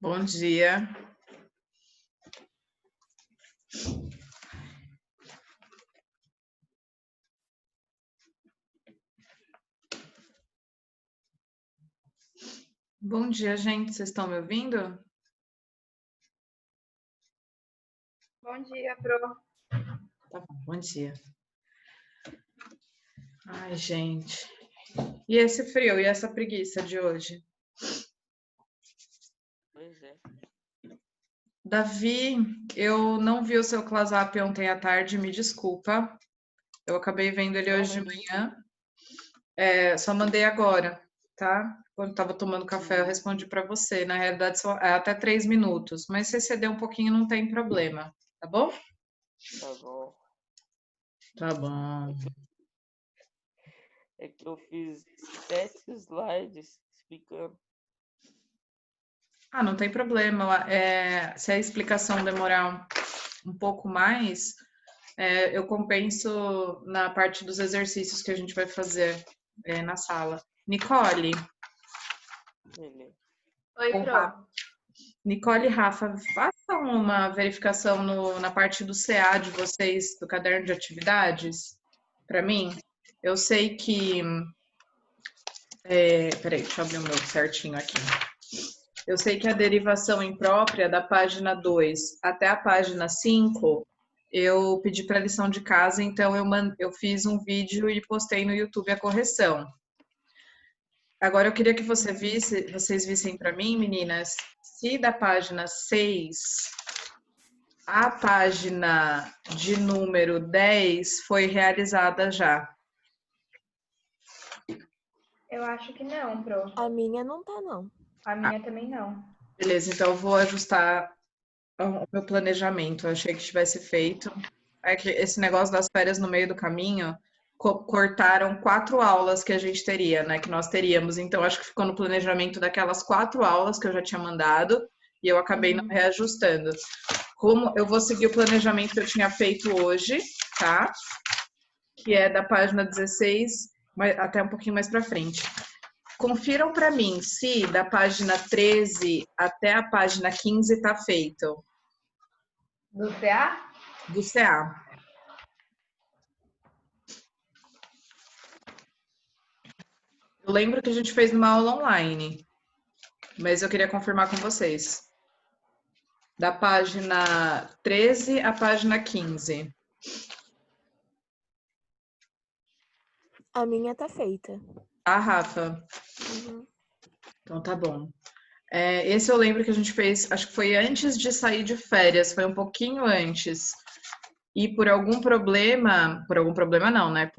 Bom dia. Bom dia, gente. Vocês estão me ouvindo? Bom dia, Pro. Tá bom, bom dia. Ai, gente. E esse frio e essa preguiça de hoje? Pois é. Davi, eu não vi o seu ClassUp ontem à tarde, me desculpa. Eu acabei vendo ele hoje de manhã. Só mandei agora, tá? Quando estava tomando café, eu respondi para você. Na realidade, é até 3 minutos. Mas se exceder um pouquinho, não tem problema, tá bom? Tá bom. Tá bom. É que eu fiz 7 slides explicando. Ah, não tem problema. Se a explicação demorar um pouco mais, eu compenso na parte dos exercícios que a gente vai fazer na sala. Nicole, Beleza. Oi, ou Rafa. Pro. Nicole e Rafa, façam uma verificação na parte do CA de vocês, do caderno de atividades, para mim. Eu sei que. Peraí, deixa eu abrir o meu certinho aqui. Eu sei que a derivação imprópria da página 2 até a página 5, eu pedi para lição de casa, então eu fiz um vídeo e postei no YouTube a correção. Agora eu queria que vocês vissem para mim, meninas, se da página 6 a página de número 10 foi realizada já. Eu acho que não, Pro. A minha não tá, não. A minha também não. Beleza, então eu vou ajustar o meu planejamento. Eu achei que tivesse feito. É que esse negócio das férias no meio do caminho cortaram 4 aulas que a gente teria, né? Que nós teríamos. Então, acho que ficou no planejamento daquelas 4 aulas que eu já tinha mandado e eu acabei não reajustando. Como eu vou seguir o planejamento que eu tinha feito hoje, tá? Que é da página 16 até um pouquinho mais para frente. Confiram para mim se da página 13 até a página 15 está feito. Do CA? Do CA. Eu lembro que a gente fez numa aula online, mas eu queria confirmar com vocês. Da página 13 à página 15. A minha tá feita. Ah, Rafa? Uhum. Então tá bom. Esse eu lembro que a gente fez, acho que foi antes de sair de férias, foi um pouquinho antes. E por algum problema não, né?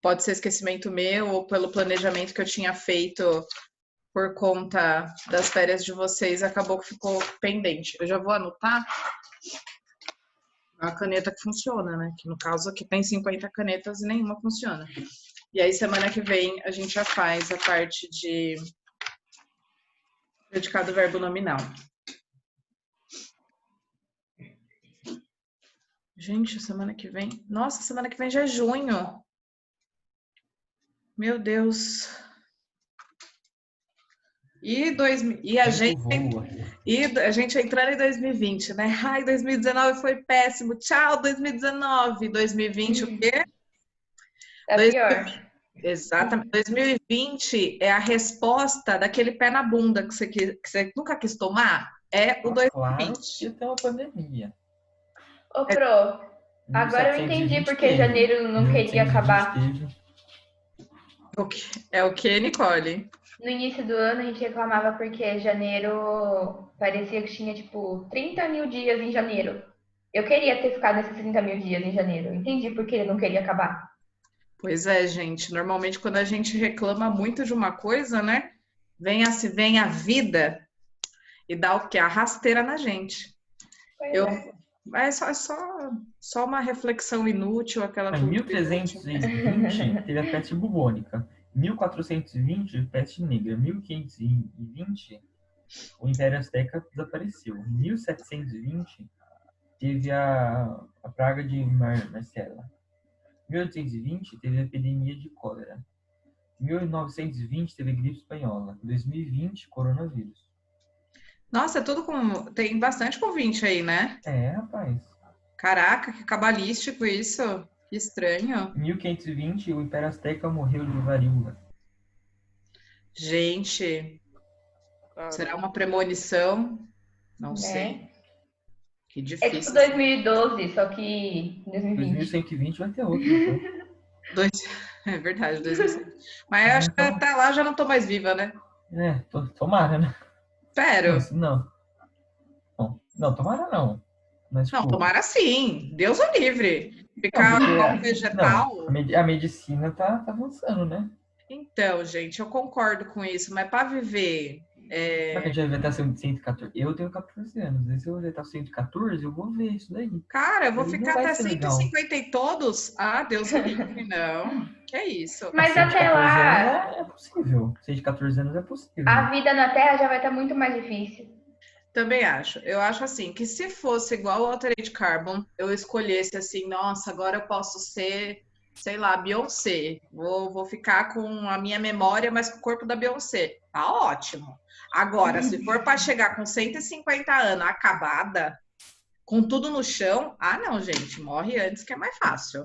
Pode ser esquecimento meu ou pelo planejamento que eu tinha feito por conta das férias de vocês, acabou que ficou pendente. Eu já vou anotar a caneta que funciona, né? Que no caso aqui tem 50 canetas e nenhuma funciona. E aí semana que vem a gente já faz a parte de predicado verbo nominal. Gente, semana que vem. Nossa, semana que vem já é junho. Meu Deus. E a gente entrando em 2020, né? Ai, 2019 foi péssimo. Tchau, 2019. 2020 o quê? Tá pior. Exatamente. 2020 é a resposta daquele pé na bunda que você nunca quis tomar. É o 2020. Claro que tem uma pandemia. Ô, Pro, agora eu entendi 1720 porque teve, janeiro não queria 1820 acabar. teve. É o que, Nicole? No início do ano a gente reclamava porque janeiro parecia que tinha, tipo, 30 mil dias em janeiro. Eu queria ter ficado nesses 30 mil dias em janeiro. Entendi porque ele não queria acabar. Pois é, gente. Normalmente, quando a gente reclama muito de uma coisa, né? Vem a vida e dá o quê? A rasteira na gente. Pois Eu, é. é só uma reflexão inútil, aquela Em cultura inútil. 1320 teve a peste bubônica. 1420, peste negra. 1520, o Império Azteca desapareceu. 1720 teve a praga de Marcela. 1820 teve a epidemia de cólera. 1920 teve gripe espanhola. 2020, coronavírus. Nossa, é tudo com. Tem bastante com 20 aí, né? É, rapaz. Caraca, que cabalístico isso. Que estranho. 1520, o Império Azteca morreu de varíola. Gente, será Caramba. uma premonição? Não sei. Né? Que É tipo difícil. 2012, só que em 2020. 2120 vai ter outro depois. Dois... É verdade, 2007. Mas eu acho que Então, até lá já não tô mais viva, né? tomara, né? Não, Espero. não. Não, tomara não. Mas, Não, tipo, tomara sim. Deus o livre. não, Ficar porque igual um não, vegetal. a medicina tá avançando, né? Então, gente, eu concordo com isso, mas para viver. Será que a gente vai estar 114? Eu tenho 14 anos. E se eu já estar 114, eu vou ver isso daí. Cara, eu vou Aí não ficar vai até ser legal. 150 e todos? Ah, Deus o livre, não. Que isso? Mas Ser de até 14 lá, anos é possível. Ser de 14 anos é possível. a vida na Terra já vai estar muito mais difícil. Também acho. Eu acho assim, que se fosse igual o Altered Carbon, eu escolhesse assim, nossa, agora eu posso ser, sei lá, Beyoncé. Vou ficar com a minha memória, mas com o corpo da Beyoncé. Tá ótimo. Agora, se for para chegar com 150 anos acabada, com tudo no chão, ah, não, gente, morre antes que é mais fácil.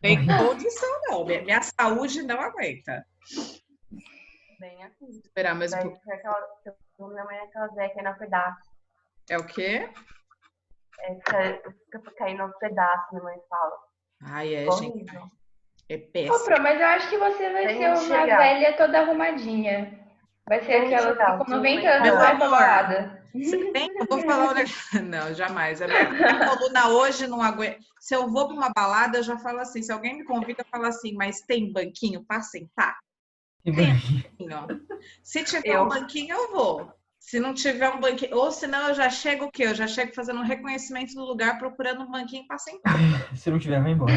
Tem condição, não. Minha saúde não aguenta. Bem assim. Esperar mais um Daí pouco. foi aquela. Minha mãe é aquela Zé que é no pedaço. É o quê? Fica caindo aos pedaços, minha mãe fala. Ai, é, gente. Horrível. É Ô, péssimo. Pro, mas eu acho que você vai Tem ser que uma chegar. velha toda arrumadinha. Vai ser Tem que aquela que chegar, com sim, 90 anos Meu vai pra amor, balada. eu vou falar um negócio. Não, jamais. A minha coluna hoje não aguenta. Se eu vou para uma balada, eu já falo assim. Se alguém me convida, eu falo assim, mas tem banquinho para sentar? Tem banquinho. Se tiver um banquinho, eu vou. Se não tiver um banquinho, ou senão eu já chego o quê? Eu já chego fazendo um reconhecimento do lugar, procurando um banquinho para sentar. Se não tiver, vai embora.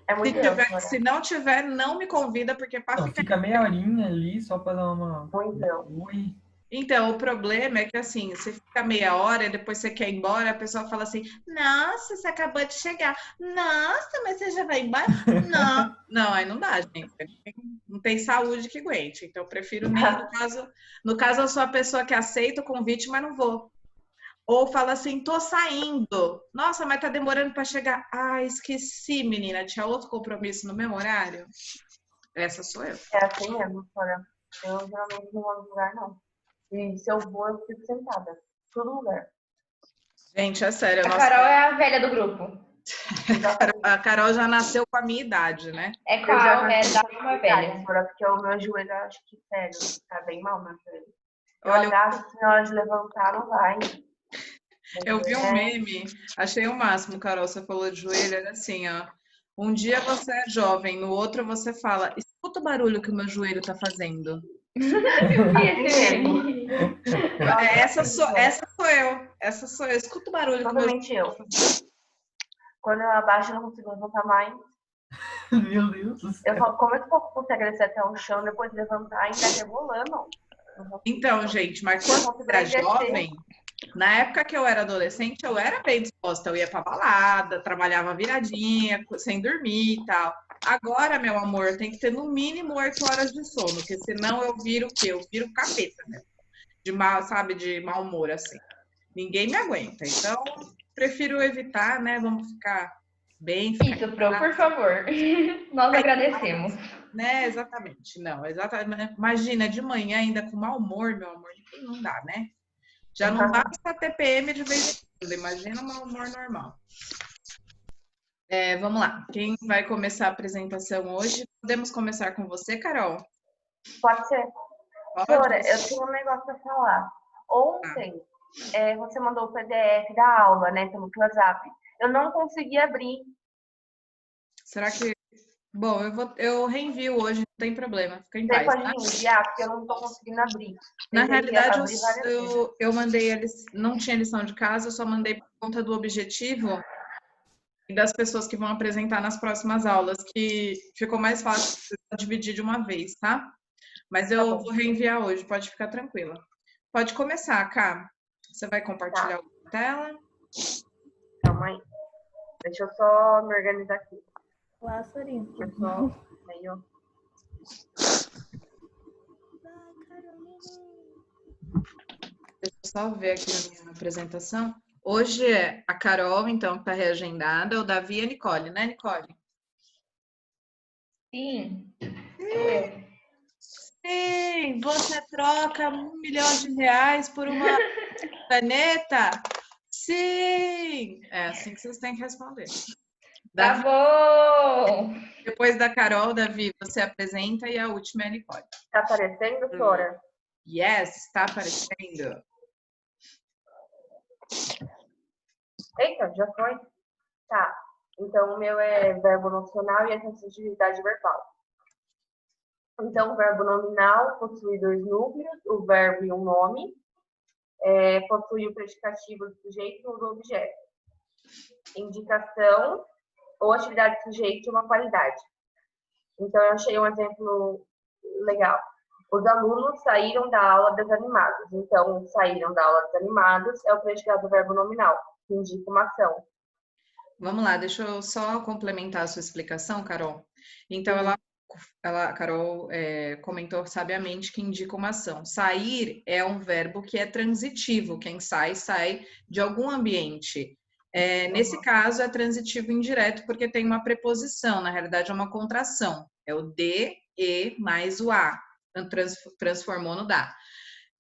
É muito tempo, né? Se não tiver, não me convida, porque para Não, ficar. fica meia horinha ali só pra dar uma. Muito. Oi. Então, o problema é que assim, você fica meia hora e depois você quer ir embora, a pessoa fala assim: Nossa, você acabou de chegar. Nossa, mas você já vai embora? Não, não, aí não dá, gente. Não tem saúde que aguente. Então, eu prefiro nem, no caso, eu sou a pessoa que aceita o convite, mas não vou. Ou fala assim, tô saindo. Nossa, mas tá demorando para chegar. Ah, esqueci, menina, tinha outro compromisso no mesmo horário. Essa sou eu. É assim mesmo, olha. Eu geralmente não vou no lugar, não. E se eu vou, eu fico sentada. Todo lugar. Gente, é sério, A nossa, Carol é a velha do grupo. a Carol já nasceu com a minha idade, né? É Eu já qual? não É tenho da uma velha. agora, porque o meu joelho, eu acho que, sério, tá bem mal, meu joelho. Eu Olha, agacho, se na hora de levantar, não vai. eu vi um meme, achei o máximo, Carol, você falou de joelho, era assim, ó. Um dia você é jovem, no outro você fala, escuta o barulho que o meu joelho tá fazendo. Essa sou eu. Essa sou eu. Escuta o barulho que o meu Totalmente eu. Quando eu abaixo, eu não consigo levantar mais. Meu Deus do céu. Eu falo, como é que eu consigo descer até o chão, depois levantar ainda rebolando? Então, gente, mas quando eu era jovem, na época que eu era adolescente, eu era bem disposta. Eu ia pra balada, trabalhava viradinha, sem dormir e tal. Agora, meu amor, tem que ter no mínimo 8 horas de sono, porque senão eu viro o quê? Eu viro capeta, né? De mal, sabe, de mau humor, assim. Ninguém me aguenta. Então, prefiro evitar, né? Vamos ficar bem. Isso, Pro, por favor. Nós agradecemos. Né, exatamente. Não, exatamente. Imagina, de manhã ainda com mau humor, meu amor, não dá, né? Já não basta TPM de vez em quando, imagina um mau humor normal. Vamos lá. Quem vai começar a apresentação hoje? Podemos começar com você, Carol? Pode ser. Pode? Senhora, eu tenho um negócio pra falar. Ontem, você mandou o PDF da aula, né, pelo WhatsApp. Eu não consegui abrir. Será que... Bom, eu reenvio hoje, não tem problema. Fica em Você paz, pode tá? enviar, porque eu não tô conseguindo abrir. Na Tentei realidade, abrir várias vezes. eu mandei eles, não tinha lição de casa, eu só mandei por conta do objetivo e das pessoas que vão apresentar nas próximas aulas, que ficou mais fácil dividir de uma vez, tá? Mas eu vou reenviar hoje, pode ficar tranquila. Pode começar, Ká. Você vai compartilhar a tela? Calma aí. Deixa eu só me organizar aqui. Olá, Sorinho. Eu só meio... Deixa eu só ver aqui na minha apresentação. Hoje é a Carol, então, que está reagendada, o Davi e a Nicole, né, Nicole? Sim, sou eu. Sim, você troca R$1 milhão por uma caneta? Sim! É assim que vocês têm que responder. Tá Davi, bom! depois da Carol, Davi, você apresenta e a última é a Nicole. Tá aparecendo, Flora? Yes, está aparecendo. Eita, já foi? Tá. Então, o meu é verbo nocional e a transitividade verbal. Então, o verbo nominal possui 2 núcleos, o verbo e um nome. Possui o predicativo do sujeito ou do objeto. Indicação ou atividade do sujeito e uma qualidade. Então, eu achei um exemplo legal. Os alunos saíram da aula desanimados. Então, saíram da aula desanimados é o predicado do verbo nominal, que indica uma ação. Vamos lá, deixa eu só complementar a sua explicação, Carol. Então, a Carol comentou sabiamente que indica uma ação. Sair é um verbo que é transitivo. Quem sai, sai de algum ambiente. Nesse caso, é transitivo indireto, porque tem uma preposição. Na realidade, é uma contração. É o de, e, mais o a. Transformou no da.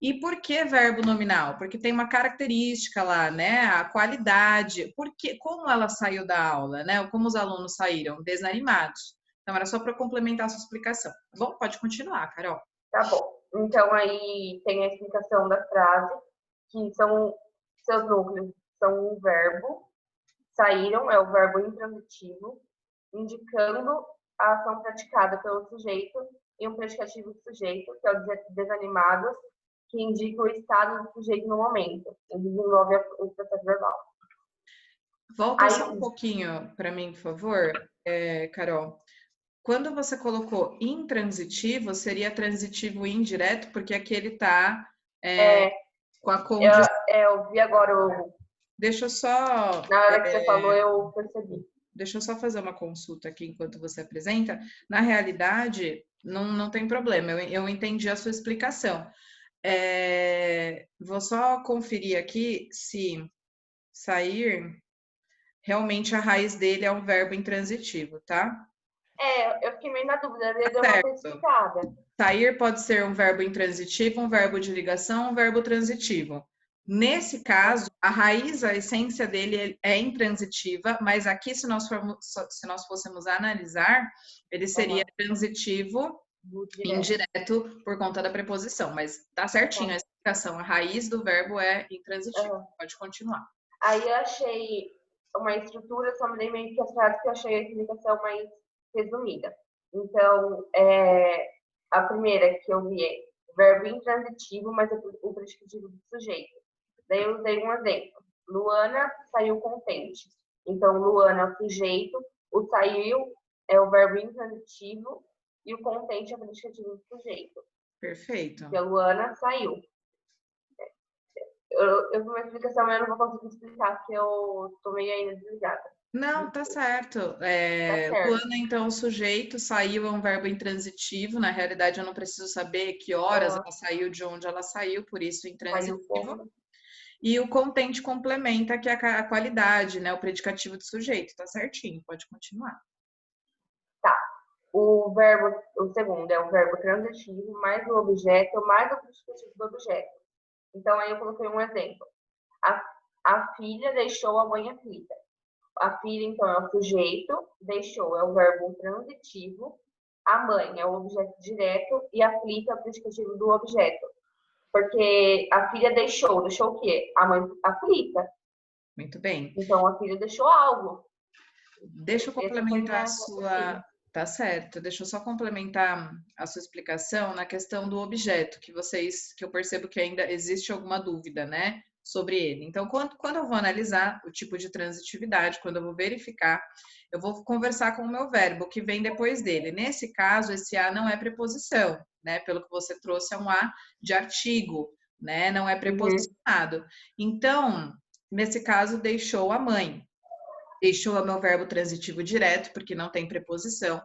E por que verbo nominal? Porque tem uma característica lá, né? A qualidade. Como ela saiu da aula, né? Ou como os alunos saíram? Desanimados. Então, era só para complementar a sua explicação. Tá bom? Pode continuar, Carol. Tá bom. Então, aí tem a explicação da frase, que são seus núcleos. São um verbo, saíram, é o verbo intransitivo, indicando a ação praticada pelo sujeito, e um predicativo do sujeito, que é o desanimados, que indica o estado do sujeito no momento, e desenvolve o processo verbal. Volta só um pouquinho para mim, por favor, Carol. Quando você colocou intransitivo, seria transitivo indireto, porque aqui ele está com a condição. Eu vi agora Deixa eu só. Na hora que você falou, eu percebi. Deixa eu só fazer uma consulta aqui enquanto você apresenta. Na realidade, não tem problema, eu entendi a sua explicação. Vou só conferir aqui se sair, realmente a raiz dele é um verbo intransitivo, tá? Eu fiquei meio na dúvida, ele deu uma explicada. Sair pode ser um verbo intransitivo, um verbo de ligação, um verbo transitivo. Nesse caso, a raiz, a essência dele é intransitiva, mas aqui, se nós fôssemos analisar, ele seria transitivo indireto por conta da preposição, mas tá certinho a explicação. A raiz do verbo é intransitivo. Pode continuar. Aí eu achei uma estrutura, só mudei meio que as frases que eu achei a explicação mais resumida. Então, a primeira que eu vi é verbo intransitivo, mas o predicativo do sujeito. Daí eu usei um exemplo. Luana saiu contente. Então, Luana é o sujeito, o saiu é o verbo intransitivo e o contente é o predicativo do sujeito. Perfeito. Porque a Luana saiu. Eu fiz uma explicação, mas eu não vou conseguir explicar, porque eu tô meio ainda desligada. Não, tá certo. Luana, então, o sujeito, saiu é um verbo intransitivo. Na realidade, eu não preciso saber que horas ela saiu, de onde ela saiu, por isso intransitivo. E o contente complementa, que é a qualidade, né? O predicativo do sujeito. Tá certinho, pode continuar. Tá. O segundo é o verbo transitivo, mais o objeto, mais o predicativo do objeto. Então, aí eu coloquei um exemplo. A filha deixou a mãe aflita. A filha, então, é o sujeito, deixou é o verbo transitivo, a mãe é o objeto direto e aflita é o predicativo do objeto. Porque a filha deixou o quê? A mãe aflita. Muito bem. Então, a filha deixou algo. Deixa eu complementar a sua... Tá certo. Deixa eu só complementar a sua explicação na questão do objeto, que eu percebo que ainda existe alguma dúvida, né, sobre ele. Então, quando eu vou analisar o tipo de transitividade, quando eu vou verificar, eu vou conversar com o meu verbo, que vem depois dele. Nesse caso, esse a não é preposição, né, pelo que você trouxe, é um a de artigo, né, não é preposicionado. Então, nesse caso, deixou a mãe. Deixou é o meu verbo transitivo direto, porque não tem preposição.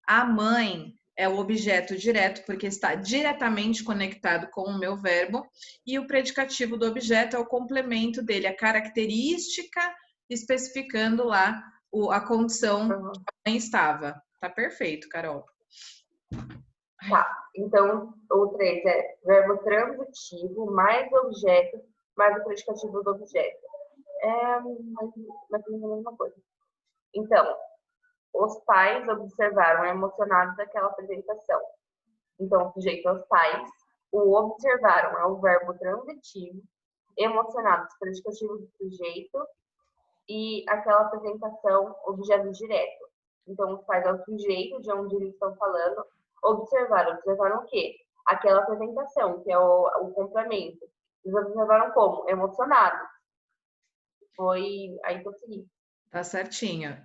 A mãe é o objeto direto, porque está diretamente conectado com o meu verbo, e o predicativo do objeto é o complemento dele, a característica especificando lá a condição que Uhum. a mãe estava. Tá perfeito, Carol. Tá. Então, o 3 é verbo transitivo mais objeto mais o predicativo do objeto. Mas não é a mesma coisa. Então, os pais observaram emocionados daquela apresentação. Então, o sujeito é os pais. O observaram é o verbo transitivo, emocionados, predicativo do sujeito, e aquela apresentação, objeto direto. Então, os pais é o sujeito de onde eles estão falando. Observaram o quê? Aquela apresentação, que é o complemento. Eles observaram como? Emocionados. Foi aí que eu segui. Tá certinho.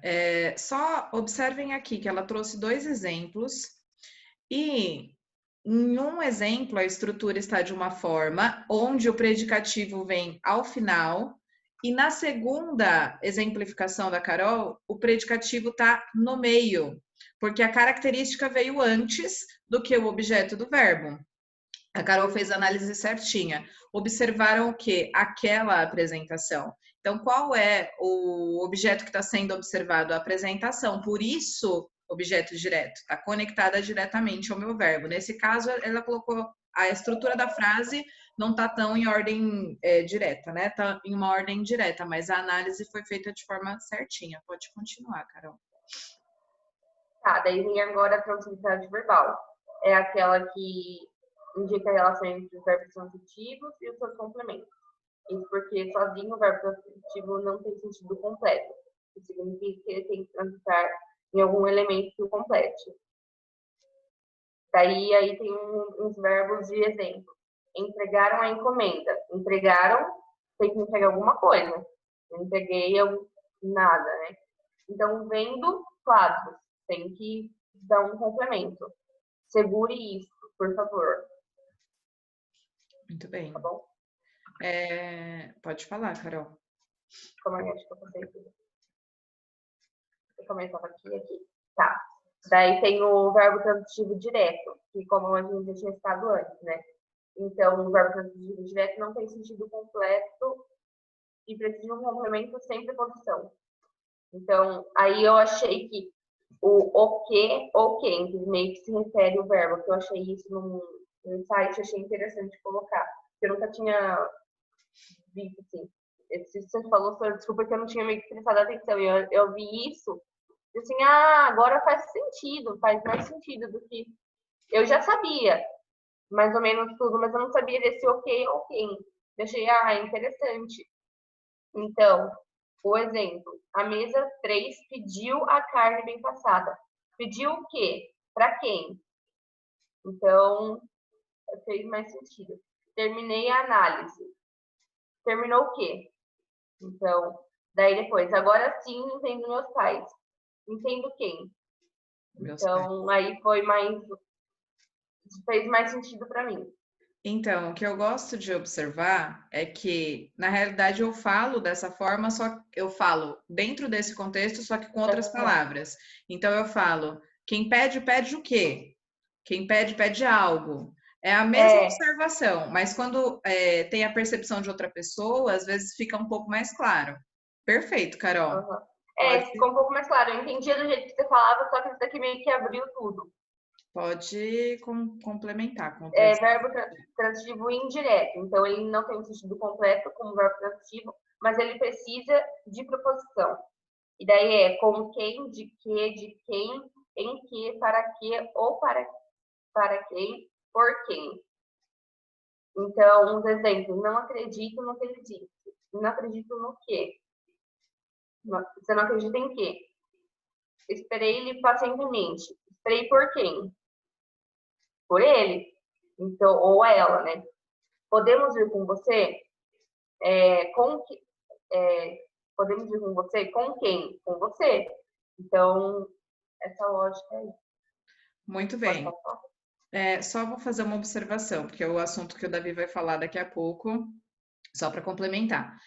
Só observem aqui que ela trouxe 2 exemplos e em um exemplo a estrutura está de uma forma onde o predicativo vem ao final e na segunda exemplificação da Carol, o predicativo está no meio, porque a característica veio antes do que o objeto do verbo. A Carol fez a análise certinha. Observaram o quê? Aquela apresentação. Então, qual é o objeto que está sendo observado? A apresentação. Por isso, objeto direto. Está conectada diretamente ao meu verbo. Nesse caso, ela colocou a estrutura da frase não está tão em ordem direta, né? Está em uma ordem direta, mas a análise foi feita de forma certinha. Pode continuar, Carol. Tá, daí vem agora a transitividade verbal. É aquela que indica a relação entre os verbos transitivos e os seus complementos. Isso porque sozinho o verbo transitivo não tem sentido completo. Isso significa que ele tem que transitar em algum elemento que o complete. Daí aí tem uns verbos de exemplo. Entregaram a encomenda. Entregaram, tem que entregar alguma coisa. Não entreguei nada, né? Então, vendo quadros, tem que dar um complemento. Segure isso, por favor. Muito bem. Tá bom? Pode falar, Carol. Como é que acho que eu passei tudo? Eu começava aqui. Tá. Daí tem o verbo transitivo direto, que como a gente já tinha citado antes, né? Então, o verbo transitivo direto não tem sentido completo e precisa de um complemento sem preposição. Então, aí eu achei que o que ou quem, que meio que se refere ao verbo, que eu achei isso no site, achei interessante colocar. Eu nunca tinha visto, assim. Se você falou, desculpa que eu não tinha meio que prestado atenção. Eu vi isso, e assim, agora faz sentido, faz mais sentido do que... Eu já sabia, mais ou menos tudo, mas eu não sabia desse o que ou quem. Eu achei, interessante. Então, o exemplo, a mesa 3 pediu a carne bem passada. Pediu o quê? Para quem? Então, fez mais sentido. Terminei a análise. Terminou o quê? Então, daí depois, agora sim entendo meus pais. Entendo quem? Então, aí fez mais sentido para mim. Então, o que eu gosto de observar é que, na realidade, eu falo dessa forma, só que eu falo dentro desse contexto, só que com outras palavras. Então, eu falo, quem pede, pede o quê? Quem pede, pede algo. É a mesma observação, mas quando tem a percepção de outra pessoa, às vezes fica um pouco mais claro. Perfeito, Carol. Ficou um pouco mais claro. Eu entendia do jeito que você falava, só que isso daqui meio que abriu tudo. Pode complementar. Verbo transitivo indireto. Então, ele não tem um sentido completo como verbo transitivo, mas ele precisa de preposição. E daí com quem, de quem, em que, para que, ou para quem, por quem. Então, uns exemplos. Não acredito no que ele disse. Não acredito no quê? Você não acredita em quê? Esperei ele pacientemente. Esperei por quem? Por ele. Então, ou ela, né? Podemos ir com você? Podemos ir com você? Com quem? Com você. Então, essa lógica aí. Muito bem. Só vou fazer uma observação, porque é o assunto que o Davi vai falar daqui a pouco, só para complementar.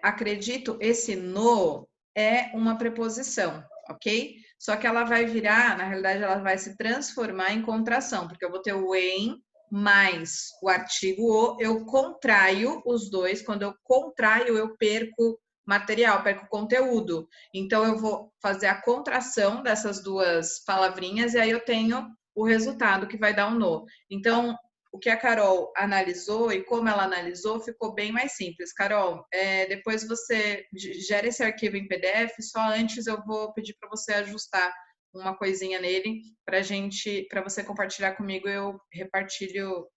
Acredito, esse no é uma preposição. ok? Só que ela vai virar, na realidade, ela vai se transformar em contração, porque eu vou ter o em mais o artigo o, eu contraio os dois, quando eu contraio, eu perco material, perco conteúdo. Então, eu vou fazer a contração dessas duas palavrinhas e aí eu tenho o resultado que vai dar um no. Então, o que a Carol analisou e como ela analisou ficou bem mais simples. Carol, depois você gera esse arquivo em PDF, só antes eu vou pedir para você ajustar uma coisinha nele para você compartilhar comigo, eu compartilho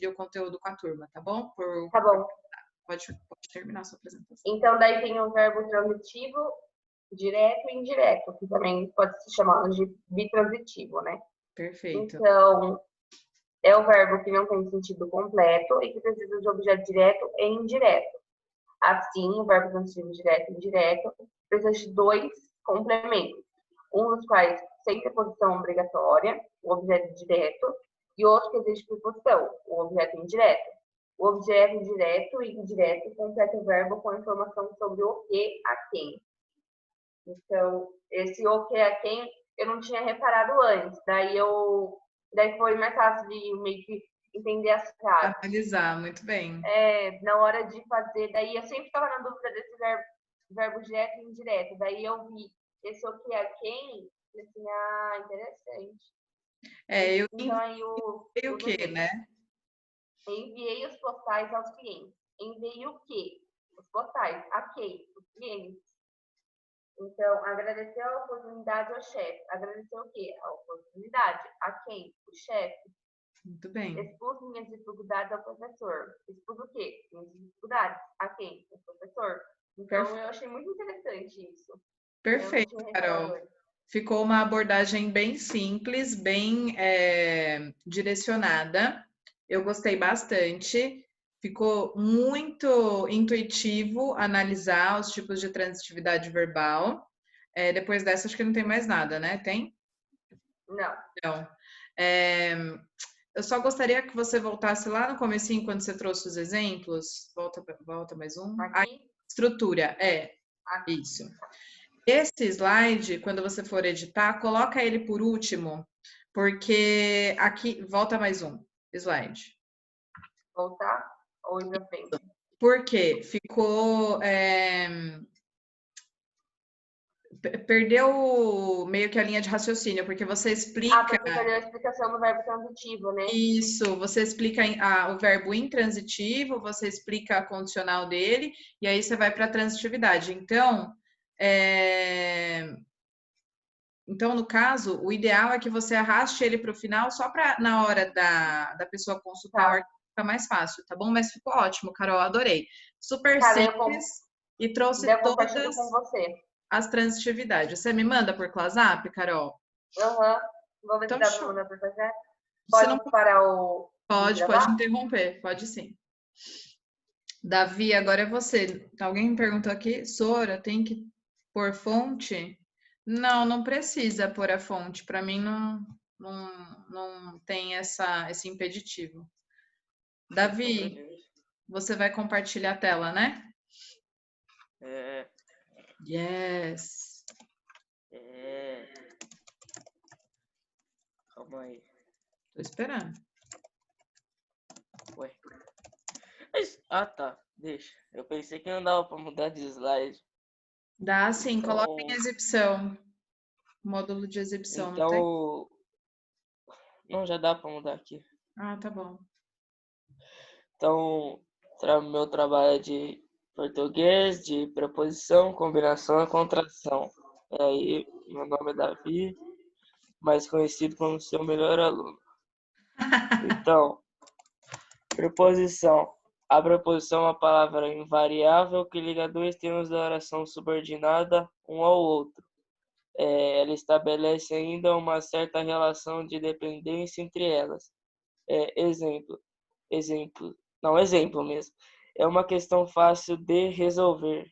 o conteúdo com a turma, tá bom? Tá bom. Pode terminar a sua apresentação. Então, daí tem o verbo transitivo, direto e indireto, que também pode se chamar de bitransitivo, né? Perfeito. Então, é o verbo que não tem sentido completo e que precisa de objeto direto e indireto. Assim, o verbo transitivo direto e indireto precisa de dois complementos, um dos quais sem preposição obrigatória, o objeto direto, e outro que exige preposição, o objeto indireto. O objeto direto e indireto completa o verbo com informação sobre o que, a quem. Então, esse o que, a quem, eu não tinha reparado antes. Daí foi mais fácil de meio que entender as frases. Analisar, muito bem. Na hora de fazer, daí eu sempre estava na dúvida desse verbo direto e indireto. Daí eu vi esse o que, a quem, e assim, interessante. Eu então, aí enviei o quê, né? Enviei os postais aos clientes. Enviei o quê? Os postais. A quem? Os clientes. Então, agradecer a oportunidade ao chefe. Agradecer o quê? A oportunidade. A quem? O chefe. Muito bem. Expus minhas dificuldades ao professor. Expus o quê? Minhas dificuldades. A quem? O professor. Então, eu achei muito interessante isso. Perfeito, Carol. Ficou uma abordagem bem simples, bem direcionada. Eu gostei bastante. Ficou muito intuitivo analisar os tipos de transitividade verbal. Depois dessa, acho que não tem mais nada, né? Tem? Não. Não. Eu só gostaria que você voltasse lá no comecinho, quando você trouxe os exemplos. Volta mais um. Aqui? Estrutura, Aqui. Isso. Esse slide, quando você for editar, coloca ele por último, porque aqui, volta mais um slide. Voltar ou ir pra frente? Porque ficou... perdeu meio que a linha de raciocínio, porque você explica... porque perdeu a explicação do verbo transitivo, né? Isso, você explica o verbo intransitivo, você explica a condicional dele, e aí você vai para a transitividade. Então, no caso, o ideal é que você arraste ele para o final só para na hora da pessoa consultar o arquivo ficar mais fácil, tá bom? Mas ficou ótimo, Carol, adorei. Super simples e trouxe todas com você. as transitividades. Você me manda por WhatsApp, Carol? Vou ver Então, se dá para mandar por WhatsApp. Pode parar o... Pode interromper, pode sim. Davi, agora é você. Alguém me perguntou aqui, Sora, tem que pôr fonte? Não precisa pôr a fonte. Para mim não tem esse impeditivo. Davi, você vai compartilhar a tela, né? Yes. Calma aí. Tô esperando. Ué. Tá. Deixa. Eu pensei que não dava pra mudar de slide. Dá sim, coloca em exibição. Módulo de exibição, não tem? Não, já dá pra mudar aqui. Tá bom. Então, meu trabalho é de português, de preposição, combinação e contração. E aí, meu nome é Davi, mais conhecido como seu melhor aluno. Então, preposição. A preposição é uma palavra invariável que liga dois termos da oração subordinada um ao outro. Ela estabelece ainda uma certa relação de dependência entre elas. Exemplo mesmo. É uma questão fácil de resolver.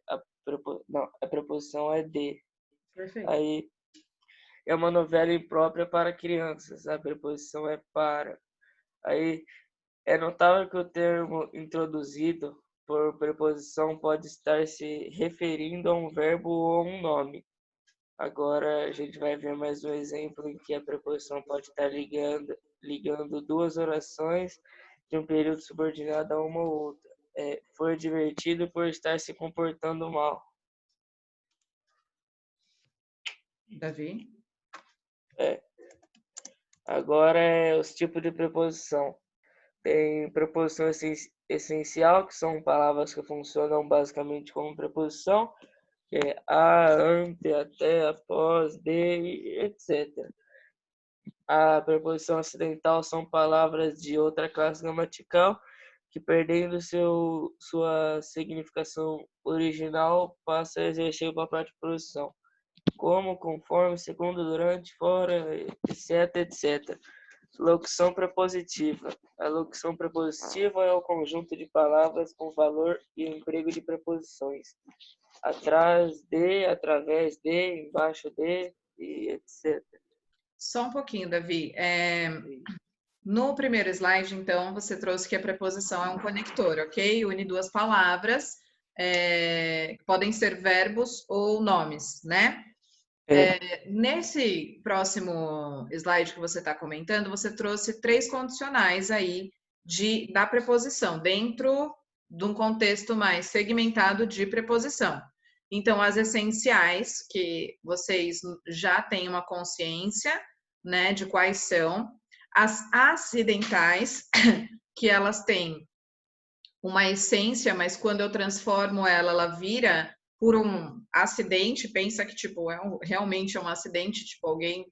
A preposição é de. Perfeito. Aí, é uma novela imprópria para crianças. A preposição é para. Aí, é notável que o termo introduzido por preposição pode estar se referindo a um verbo ou a um nome. Agora a gente vai ver mais um exemplo em que a preposição pode estar ligando duas orações de um período subordinado a uma ou outra. Foi divertido por estar se comportando mal. Davi? Agora é os tipos de preposição. Tem preposição essencial, que são palavras que funcionam basicamente como preposição, que é a, ante, até, após, de, etc. A preposição acidental são palavras de outra classe gramatical que, perdendo sua significação original, passa a exercer o papel de preposição, como, conforme, segundo, durante, fora, etc, etc. Locução prepositiva. A locução prepositiva é o conjunto de palavras com valor e emprego de preposições. Atrás de, através de, embaixo de, e etc. Só um pouquinho, Davi. No primeiro slide, então, você trouxe que a preposição é um conector, ok? Une duas palavras, que podem ser verbos ou nomes, né? Nesse próximo slide que você está comentando, você trouxe 3 condicionais aí da preposição, dentro de um contexto mais segmentado de preposição. Então, as essenciais, que vocês já têm uma consciência, né, de quais são. As acidentais, que elas têm uma essência, mas quando eu transformo ela, ela vira por um acidente, pensa que, tipo, realmente é um acidente, tipo, alguém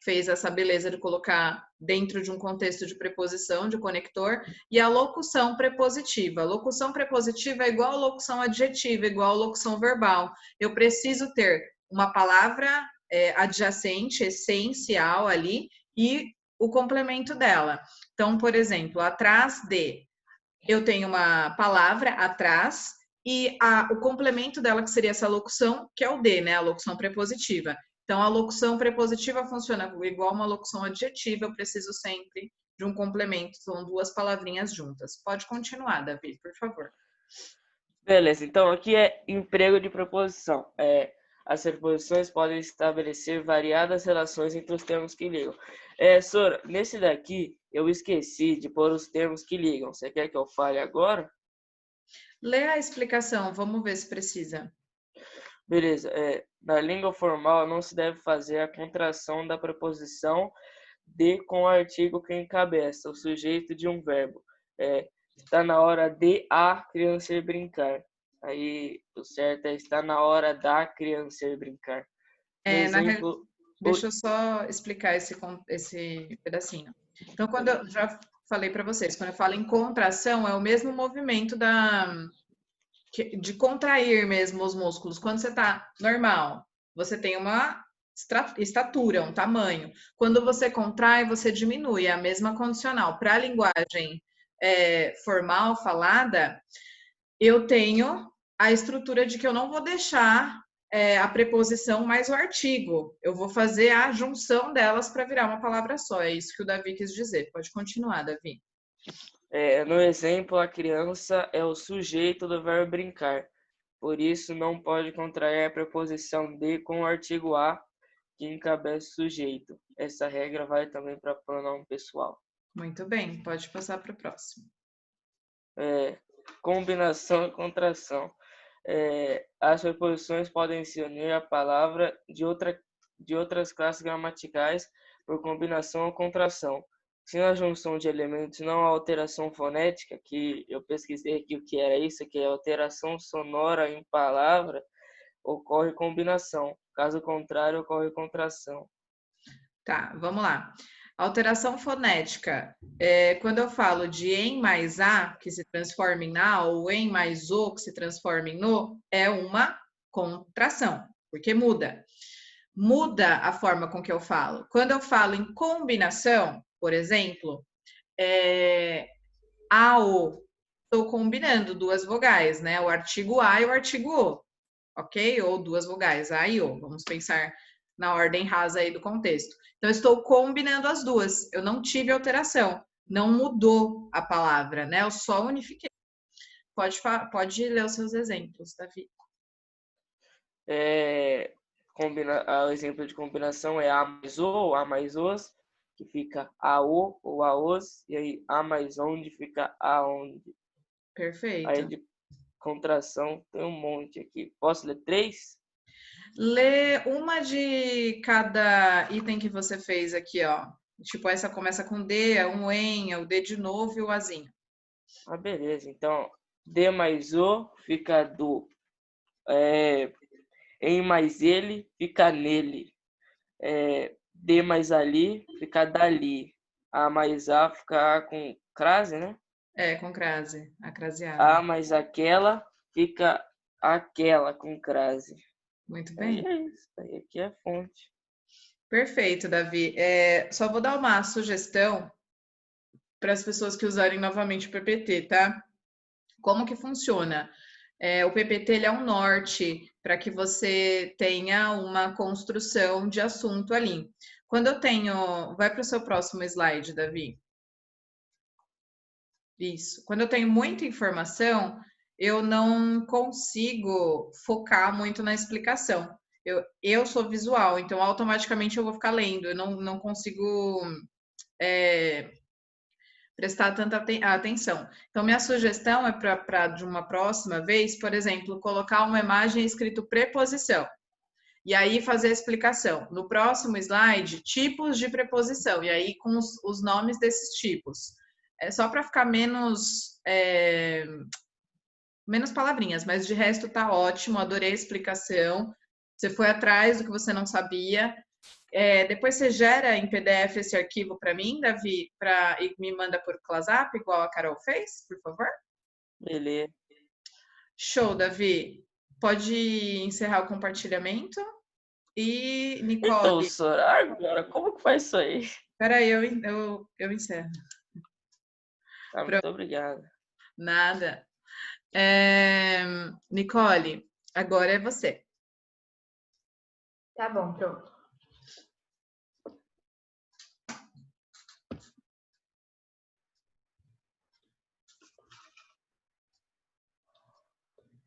fez essa beleza de colocar dentro de um contexto de preposição, de conector, e a locução prepositiva. A locução prepositiva é igual a locução adjetiva, igual a locução verbal. Eu preciso ter uma palavra adjacente, essencial ali, e o complemento dela. Então, por exemplo, atrás de, eu tenho uma palavra atrás, e o complemento dela, que seria essa locução, que é o de, né? A locução prepositiva. Então, a locução prepositiva funciona igual uma locução adjetiva, eu preciso sempre de um complemento, são 2 palavrinhas juntas. Pode continuar, Davi, por favor. Beleza, então aqui é emprego de preposição. As preposições podem estabelecer variadas relações entre os termos que ligam. Sora, nesse daqui eu esqueci de pôr os termos que ligam. Você quer que eu fale agora? Lê a explicação, vamos ver se precisa. Beleza. Na língua formal não se deve fazer a contração da preposição de com o artigo que encabeça o sujeito de um verbo. Está na hora de a criança ir brincar. Aí o certo é está na hora da criança ir brincar. Deixa eu só explicar esse pedacinho. Então, quando eu já falei para vocês, quando eu falo em contração, é o mesmo movimento de contrair mesmo os músculos. Quando você está normal, você tem uma estatura, um tamanho. Quando você contrai, você diminui. É a mesma condicional. Para a linguagem formal, falada, eu tenho a estrutura de que eu não vou deixar a preposição mais o artigo. Eu vou fazer a junção delas para virar uma palavra só. É isso que o Davi quis dizer. Pode continuar, Davi. No exemplo, a criança é o sujeito do verbo brincar. Por isso, não pode contrair a preposição de com o artigo a, que encabeça o sujeito. Essa regra vai também para pronome pessoal. Muito bem, pode passar para o próximo. Combinação e contração. As preposições podem se unir à palavra de outras classes gramaticais por combinação ou contração. Se na junção de elementos não há alteração fonética, que eu pesquisei aqui o que era isso, que é alteração sonora em palavra, ocorre combinação. Caso contrário, ocorre contração. Tá, vamos lá. Alteração fonética. Quando eu falo de em mais a, que se transforma em na, ou em mais o, que se transforma em no, é uma contração, porque muda. Muda a forma com que eu falo. Quando eu falo em combinação, por exemplo, a, o, estou combinando 2 vogais, né? O artigo a e o artigo o, ok? Ou 2 vogais, a e o. Vamos pensar na ordem rasa aí do contexto. Então, eu estou combinando as 2. Eu não tive alteração. Não mudou a palavra, né? Eu só unifiquei. Pode ler os seus exemplos, Davi. o exemplo de combinação é a mais o, a mais os, que fica a o ou a os, e aí a mais onde fica aonde. Aí Perfeito. de contração tem um monte aqui. Posso ler 3? Lê uma de cada item que você fez aqui, ó. Tipo, essa começa com D, é um em, é o D de novo e o azinho. Ah, beleza. Então, D mais o fica do. Em mais ele fica nele. D mais ali fica dali. A mais a fica com crase, né? É, com crase, acraseado. A mais aquela fica aquela com crase. Muito Aí bem. é isso. Aí aqui é fonte. Perfeito, Davi. Só vou dar uma sugestão para as pessoas que usarem novamente o PPT, tá? Como que funciona? O PPT ele é um norte para que você tenha uma construção de assunto ali. Quando eu tenho. Vai para o seu próximo slide, Davi. Isso. Quando eu tenho muita informação, eu não consigo focar muito na explicação. Eu sou visual, então automaticamente eu vou ficar lendo. Eu não consigo prestar tanta atenção. Então, minha sugestão é para de uma próxima vez, por exemplo, colocar uma imagem escrito preposição. E aí fazer a explicação. No próximo slide, tipos de preposição. E aí com os nomes desses tipos. É só para ficar menos palavrinhas, mas de resto tá ótimo. Adorei a explicação. Você foi atrás do que você não sabia. Depois você gera em PDF esse arquivo para mim, Davi, e me manda por WhatsApp, igual a Carol fez, por favor? Beleza. Show, Davi. Pode encerrar o compartilhamento. E, Então, Nicole, Sora, agora, como que faz isso aí? peraí, eu encerro. Ah, muito obrigado. Nada. Nicole, agora é você. Tá bom, pronto.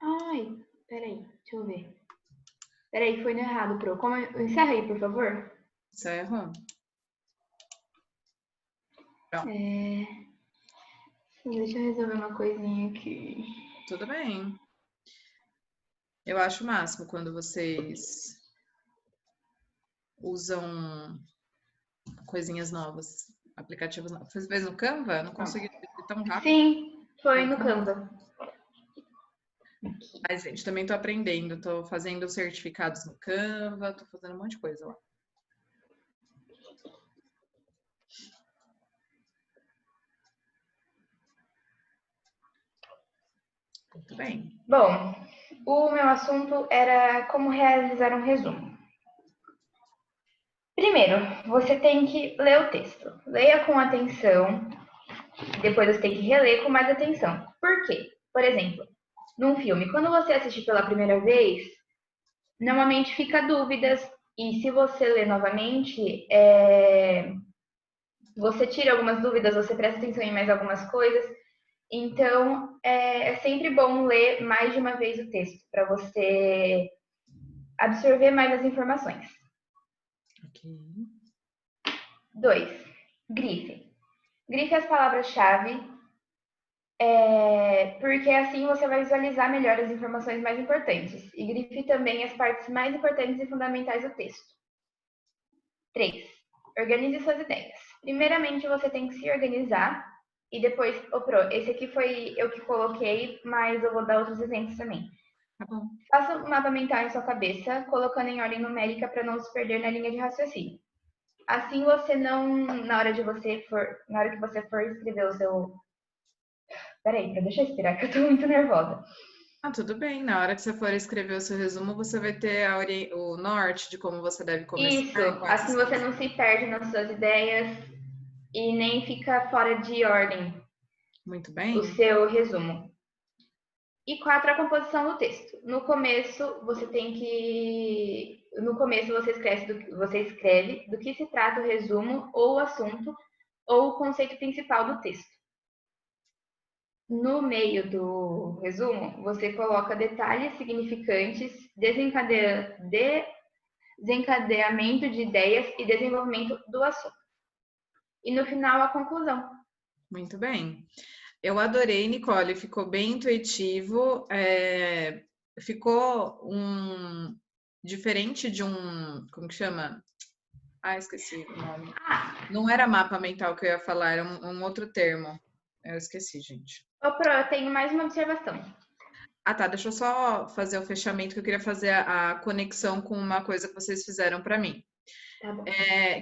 Ai, peraí, deixa eu ver. Peraí, foi no errado, Pro. Encerra aí, por favor. Encerro. Deixa eu resolver uma coisinha aqui. Tudo bem. Eu acho o máximo quando vocês usam coisinhas novas, aplicativos novos. Você fez no Canva? Não consegui fazer tão rápido. Sim, foi no Canva. Mas, gente, também tô aprendendo. Tô fazendo certificados no Canva, tô fazendo um monte de coisa lá. Muito bem. Bom, o meu assunto era como realizar um resumo. Primeiro, você tem que ler o texto. Leia com atenção, depois você tem que reler com mais atenção. Por quê? Por exemplo, num filme, quando você assiste pela primeira vez, normalmente fica dúvidas, e se você ler novamente, você tira algumas dúvidas, você presta atenção em mais algumas coisas. Então, é sempre bom ler mais de uma vez o texto, para você absorver mais as informações. Ok. 2. Grife. Grife as palavras-chave, porque assim você vai visualizar melhor as informações mais importantes. E grife também as partes mais importantes e fundamentais do texto. 3. Organize suas ideias. Primeiramente, você tem que se organizar. E depois, esse aqui foi eu que coloquei, mas eu vou dar outros exemplos também. Tá bom. Faça um mapa mental em sua cabeça, colocando em ordem numérica para não se perder na linha de raciocínio. Assim você não, na hora que você for escrever o seu... Peraí, deixa eu respirar que eu tô muito nervosa. Tudo bem. Na hora que você for escrever o seu resumo, você vai ter o norte de como você deve começar. Isso, assim você não se perde nas suas ideias e nem fica fora de ordem. Muito bem. O seu resumo. E 4, a composição do texto. No começo, você escreve do que se trata o resumo, ou o assunto, ou o conceito principal do texto. No meio do resumo, você coloca detalhes significantes, desencadeamento de ideias e desenvolvimento do assunto. E no final, a conclusão. Muito bem. Eu adorei, Nicole, ficou bem intuitivo, ficou diferente de como que chama? Ah, esqueci o nome. Não era mapa mental que eu ia falar, era um outro termo. Eu esqueci, gente. Ô, Pro, eu tenho mais uma observação. Ah, tá, deixa eu só fazer o fechamento, que eu queria fazer a conexão com uma coisa que vocês fizeram para mim. Tá bom.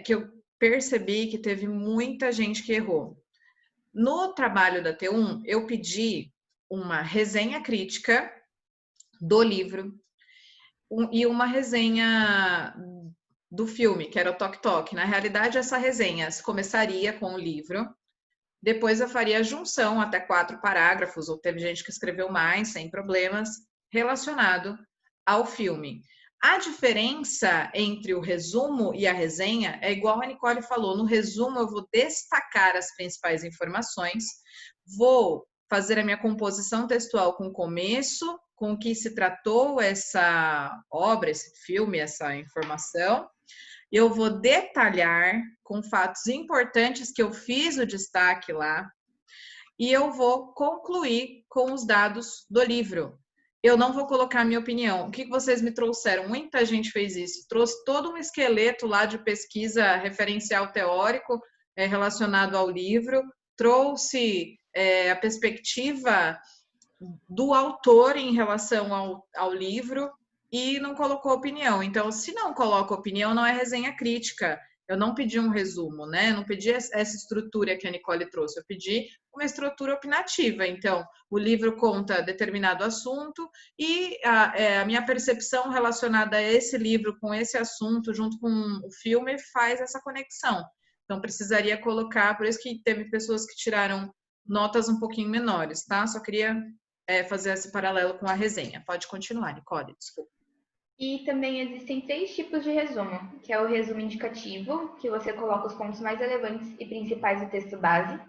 Que eu percebi que teve muita gente que errou. No trabalho da T1, eu pedi uma resenha crítica do livro e uma resenha do filme, que era o Tok Tok. Na realidade, essa resenha começaria com o livro, depois eu faria a junção até 4 parágrafos, ou teve gente que escreveu mais, sem problemas, relacionado ao filme. A diferença entre o resumo e a resenha é igual a Nicole falou. No resumo, eu vou destacar as principais informações, vou fazer a minha composição textual com o começo, com o que se tratou essa obra, esse filme, essa informação. Eu vou detalhar com fatos importantes que eu fiz o destaque lá e eu vou concluir com os dados do livro. Eu não vou colocar a minha opinião. O que vocês me trouxeram? Muita gente fez isso. Trouxe todo um esqueleto lá de pesquisa referencial teórico relacionado ao livro. Trouxe a perspectiva do autor em relação ao livro e não colocou opinião. Então, se não coloca opinião, não é resenha crítica. Eu não pedi um resumo, né? Eu não pedi essa estrutura que a Nicole trouxe. Eu pedi uma estrutura opinativa. Então, o livro conta determinado assunto e a minha percepção relacionada a esse livro com esse assunto, junto com o filme, faz essa conexão. Então, precisaria colocar, por isso que teve pessoas que tiraram notas um pouquinho menores, tá? Só queria fazer esse paralelo com a resenha. Pode continuar, Nicole, desculpa. E também existem 3 tipos de resumo, que é o resumo indicativo, que você coloca os pontos mais relevantes e principais do texto base.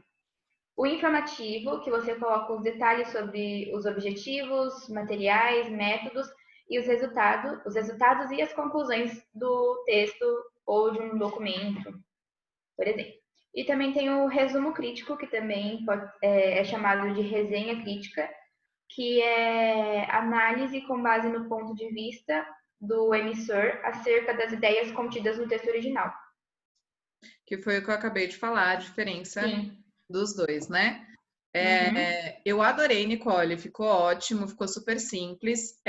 O informativo, que você coloca os detalhes sobre os objetivos, materiais, métodos e os resultados e as conclusões do texto ou de um documento, por exemplo. E também tem o resumo crítico, que também é chamado de resenha crítica, que é análise com base no ponto de vista do emissor acerca das ideias contidas no texto original. Que foi o que eu acabei de falar, a diferença dos dois, né? Eu adorei, Nicole, ficou ótimo, ficou super simples.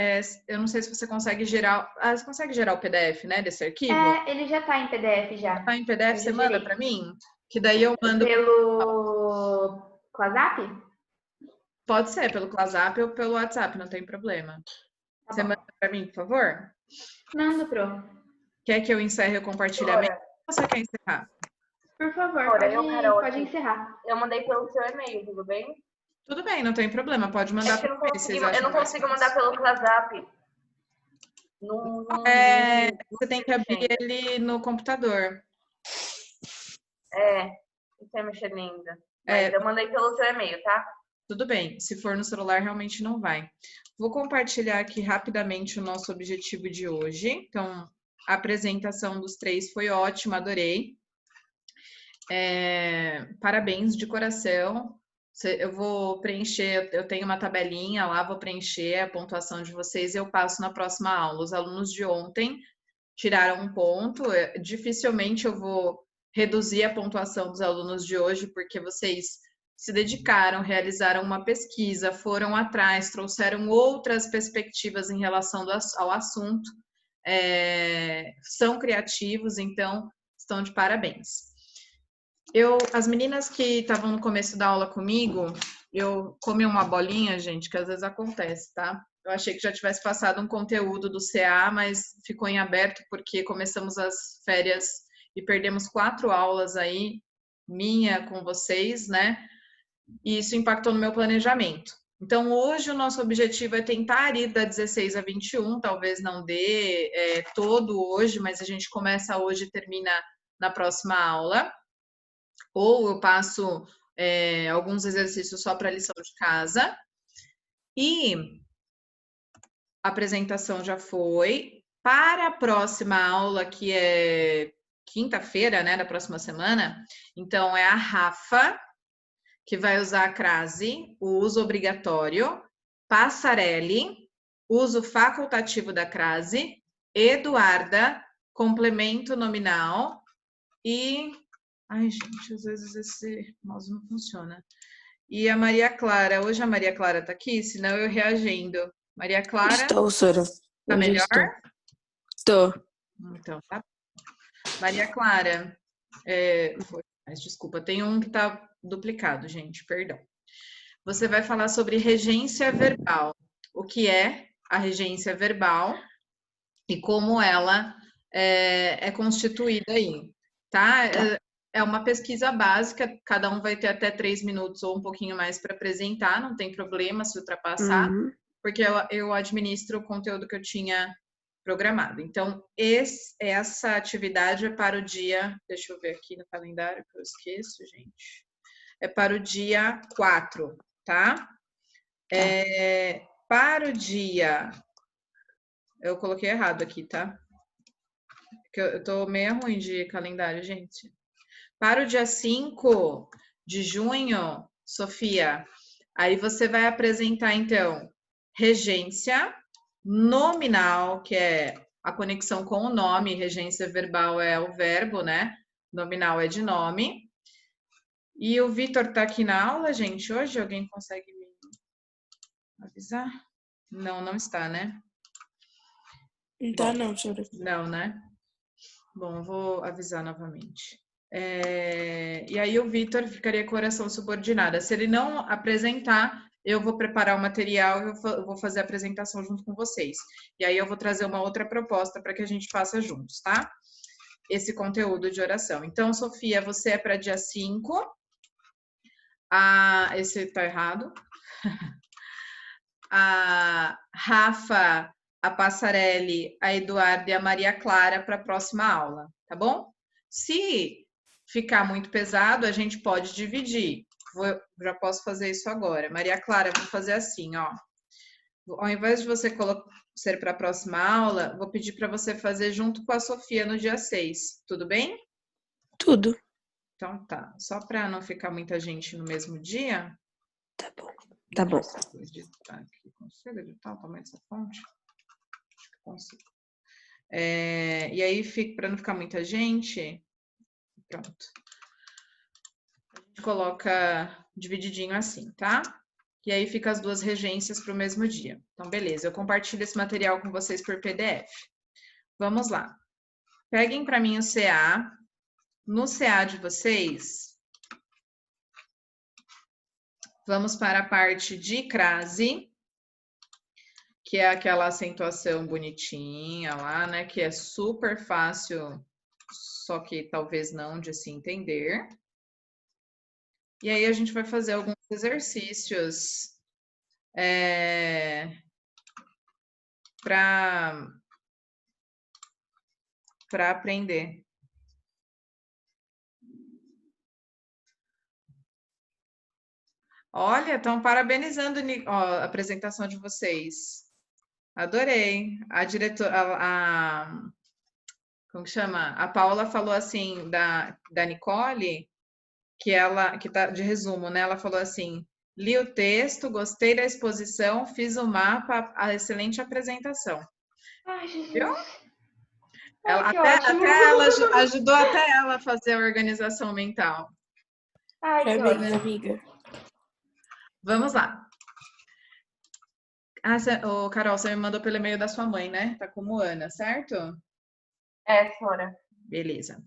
Eu não sei se você consegue gerar... você consegue gerar o PDF, né, desse arquivo? Ele já está em PDF já. Está em PDF, você manda para mim? Que daí eu mando... Pelo WhatsApp? Pode ser, pelo WhatsApp ou pelo WhatsApp, não tem problema. Tá você bom. manda para mim, por favor? Mando, Pro. Quer que eu encerre o compartilhamento? Ou você quer encerrar? Por favor, pode encerrar. Eu mandei pelo seu e-mail, tudo bem? Tudo bem, não tem problema, pode mandar para mim. Eu não consigo mandar pelo WhatsApp. Você tem que abrir ele no computador. Não sei mexer ainda. Mas eu mandei pelo seu e-mail, tá? Tudo bem, se for no celular realmente não vai. Vou compartilhar aqui rapidamente o nosso objetivo de hoje. Então, a apresentação dos 3 foi ótima, adorei. Parabéns de coração. Eu vou preencher, eu tenho uma tabelinha lá, vou preencher a pontuação de vocês e eu passo na próxima aula. Os alunos de ontem tiraram um ponto, dificilmente eu vou reduzir a pontuação dos alunos de hoje, porque vocês se dedicaram, realizaram uma pesquisa, foram atrás, trouxeram outras perspectivas em relação ao assunto, são criativos, então estão de parabéns. As meninas que estavam no começo da aula comigo, eu comi uma bolinha, gente, que às vezes acontece, tá? Eu achei que já tivesse passado um conteúdo do CA, mas ficou em aberto porque começamos as férias e perdemos 4 aulas aí, minha com vocês, né? E isso impactou no meu planejamento. Então, hoje o nosso objetivo é tentar ir da 16 a 21, talvez não dê todo hoje, mas a gente começa hoje e termina na próxima aula. Ou eu passo alguns exercícios só para lição de casa. E a apresentação já foi. Para a próxima aula, que é quinta-feira, né, da próxima semana, então é a Rafa que vai usar a crase, o uso obrigatório, Passarelli, uso facultativo da crase, Eduarda, complemento nominal e... Ai, gente, às vezes esse mouse não funciona. E a Maria Clara, hoje a Maria Clara tá aqui, senão eu reagendo. Maria Clara, Estou, Sora. tá Hoje melhor? Estou. Então, tá. Maria Clara, mas desculpa, tem um que tá duplicado, gente, perdão. Você vai falar sobre regência verbal. O que é a regência verbal e como ela é constituída aí, tá? É uma pesquisa básica, cada um vai ter até 3 minutos ou um pouquinho mais para apresentar, não tem problema se ultrapassar, porque eu administro o conteúdo que eu tinha programado. Então, essa atividade é para o dia, deixa eu ver aqui no calendário que eu esqueço, gente. É para o dia 4, tá? Para o dia... Eu coloquei errado aqui, tá? Porque eu tô meio ruim de calendário, gente. Para o dia 5 de junho, Sofia, aí você vai apresentar, então, regência nominal, que é a conexão com o nome, regência verbal é o verbo, né? Nominal é de nome. E o Vitor tá aqui na aula, gente, hoje? Alguém consegue me avisar? Não, não está, né? Não tá não, Sora. Não, né? Bom, eu vou avisar novamente. E aí o Vitor ficaria com oração subordinada. Se ele não apresentar, eu vou preparar o material e eu vou fazer a apresentação junto com vocês. E aí eu vou trazer uma outra proposta para que a gente faça juntos, tá? Esse conteúdo de oração. Então, Sofia, você é para dia 5. Esse tá errado. A Rafa, a Passarelli, a Eduarda e a Maria Clara para a próxima aula, tá bom? Se ficar muito pesado, a gente pode dividir. Já posso fazer isso agora. Maria Clara, vou fazer assim, ó. Ao invés de você ser para a próxima aula, vou pedir para você fazer junto com a Sofia no dia 6, tudo bem? Tudo. Então tá. Só para não ficar muita gente no mesmo dia. Tá bom. Tá bom. Consigo editar o tamanho dessa fonte? Acho que consigo. E aí, para não ficar muita gente, pronto. A gente coloca divididinho assim, tá? E aí fica as duas regências para o mesmo dia. Então, beleza. Eu compartilho esse material com vocês por PDF. Vamos lá. Peguem para mim o CA. No CA de vocês, vamos para a parte de crase, que é aquela acentuação bonitinha lá, né? Que é super fácil, só que talvez não de se entender. E aí a gente vai fazer alguns exercícios para aprender. Olha, estão parabenizando a apresentação de vocês. Adorei. A diretora, como que chama? A Paula falou assim da Nicole, que tá de resumo, né? Ela falou assim: li o texto, gostei da exposição, fiz o mapa, a excelente apresentação. Ai, Jesus. Viu? Ai, que até ótimo. ela ajudou até ela a fazer a organização mental. Ai, que Parabéns, ótimo. amiga. Vamos lá. Carol, você me mandou pelo e-mail da sua mãe, né? Tá como Ana, certo? Sora. Beleza.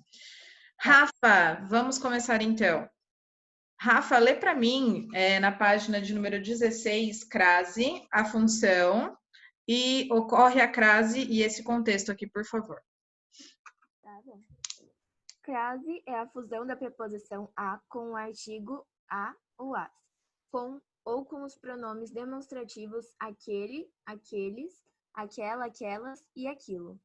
Rafa, vamos começar então. Rafa, lê para mim na página de número 16, crase, a função, e ocorre a crase e esse contexto aqui, por favor. Tá bom. Crase é a fusão da preposição a com o artigo a ou as, ou com os pronomes demonstrativos aquele, aqueles, aquela, aquelas e aquilo.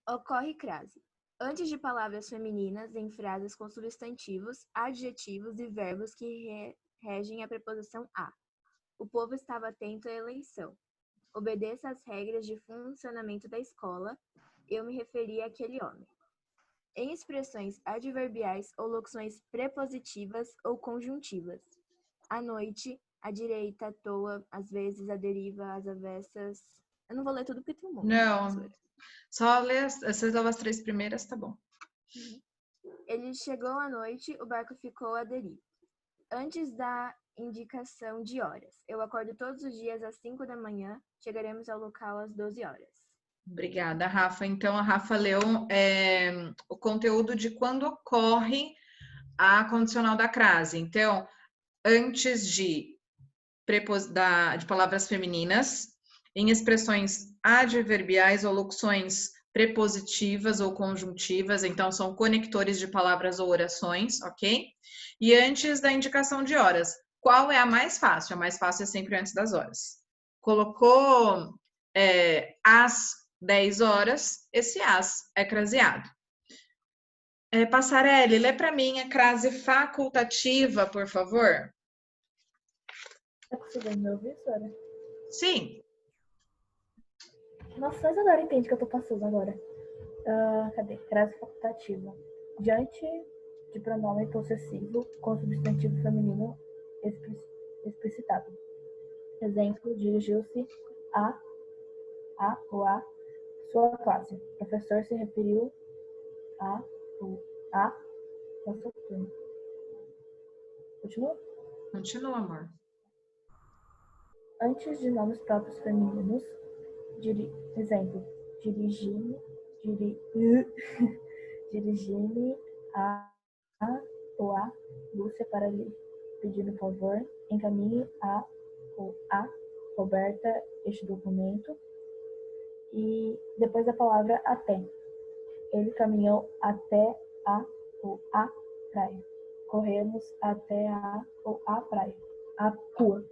Ocorre crase antes de palavras femininas em frases com substantivos, adjetivos e verbos que regem a preposição a. O povo estava atento à eleição. obedeça às regras de funcionamento da escola. Eu me referi àquele homem. Em expressões adverbiais ou locuções prepositivas ou conjuntivas. À noite, à direita, à toa, às vezes, à deriva, às avessas. Eu não vou ler tudo porque tem um monte. Não, só ler essas as 3 primeiras, tá bom. Ele chegou à noite, o barco ficou à deriva. Antes da indicação de horas. Eu acordo todos os dias às 5 da manhã. Chegaremos ao local às 12 horas. Obrigada, Rafa. Então, a Rafa leu o conteúdo de quando ocorre a condicional da crase. Então, antes de palavras femininas, em expressões adverbiais ou locuções prepositivas ou conjuntivas, então são conectores de palavras ou orações, ok? E antes da indicação de horas. Qual é a mais fácil? A mais fácil é sempre antes das horas. Colocou às 10 horas, esse às é craseado. Passarelli, lê para mim a crase facultativa, por favor. Tá conseguindo me ouvir, Sora? Sim. Nossa, só Isadora entende que eu tô passando agora. Cadê? Crase facultativa. Diante de pronome possessivo com substantivo feminino explicitado. Exemplo, dirigiu-se a ou a sua classe. O professor se referiu a nosso turno. Continua? Continua, amor. Antes de nomes próprios femininos, exemplo, dirigi-me a ou a Lúcia para lhe pedir um favor, encaminhe a ou a Roberta este documento. E depois da palavra até. Ele caminhou até a ou a praia. Corremos até a ou a praia. A rua.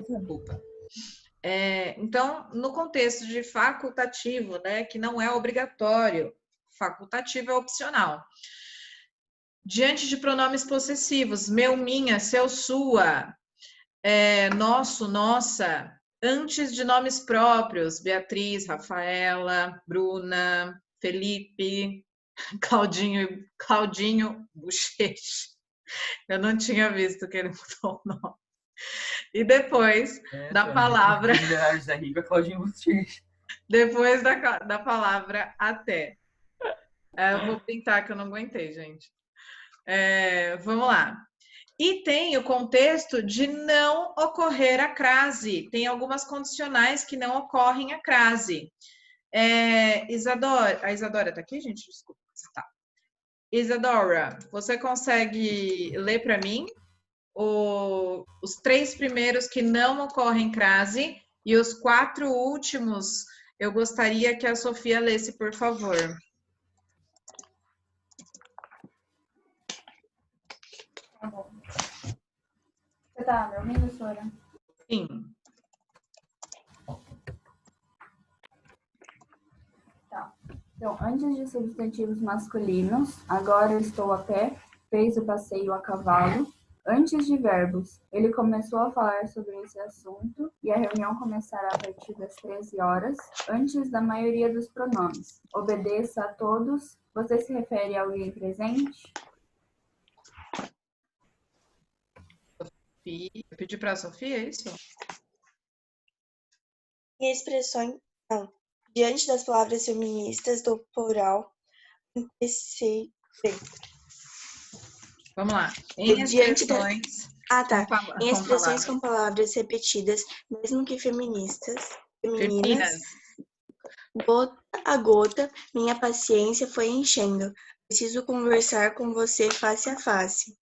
Desculpa. Então, no contexto de facultativo, né, que não é obrigatório, facultativo é opcional. Diante de pronomes possessivos, meu, minha, seu, sua, nosso, nossa, antes de nomes próprios, Beatriz, Rafaela, Bruna, Felipe, Claudinho Bochecha. Eu não tinha visto que ele mudou o nome. E depois da palavra... Depois da palavra até. Eu vou pintar que eu não aguentei, gente. Vamos lá. E tem o contexto de não ocorrer a crase. Tem algumas condicionais que não ocorrem a crase. Isadora... A Isadora tá aqui, gente? Desculpa. Tá. Isadora, você consegue ler para mim os 3 primeiros que não ocorrem crase e os 4 últimos eu gostaria que a Sofia lesse, por favor. Tá bom. Você tá me ouvindo, Sora? Sim. Tá. Então, antes de substantivos masculinos, agora estou a pé, fez o passeio a cavalo. Antes de verbos, ele começou a falar sobre esse assunto e a reunião começará a partir das 13 horas. Antes da maioria dos pronomes, obedeça a todos. Você se refere a alguém presente? Eu pedi para a Sofia, é isso? Em expressões, não. Diante das palavras feministas do plural, Vamos lá. Em expressões... Em expressões com palavras repetidas, mesmo que femininas, gota a gota, minha paciência foi enchendo. Preciso conversar com você face a face.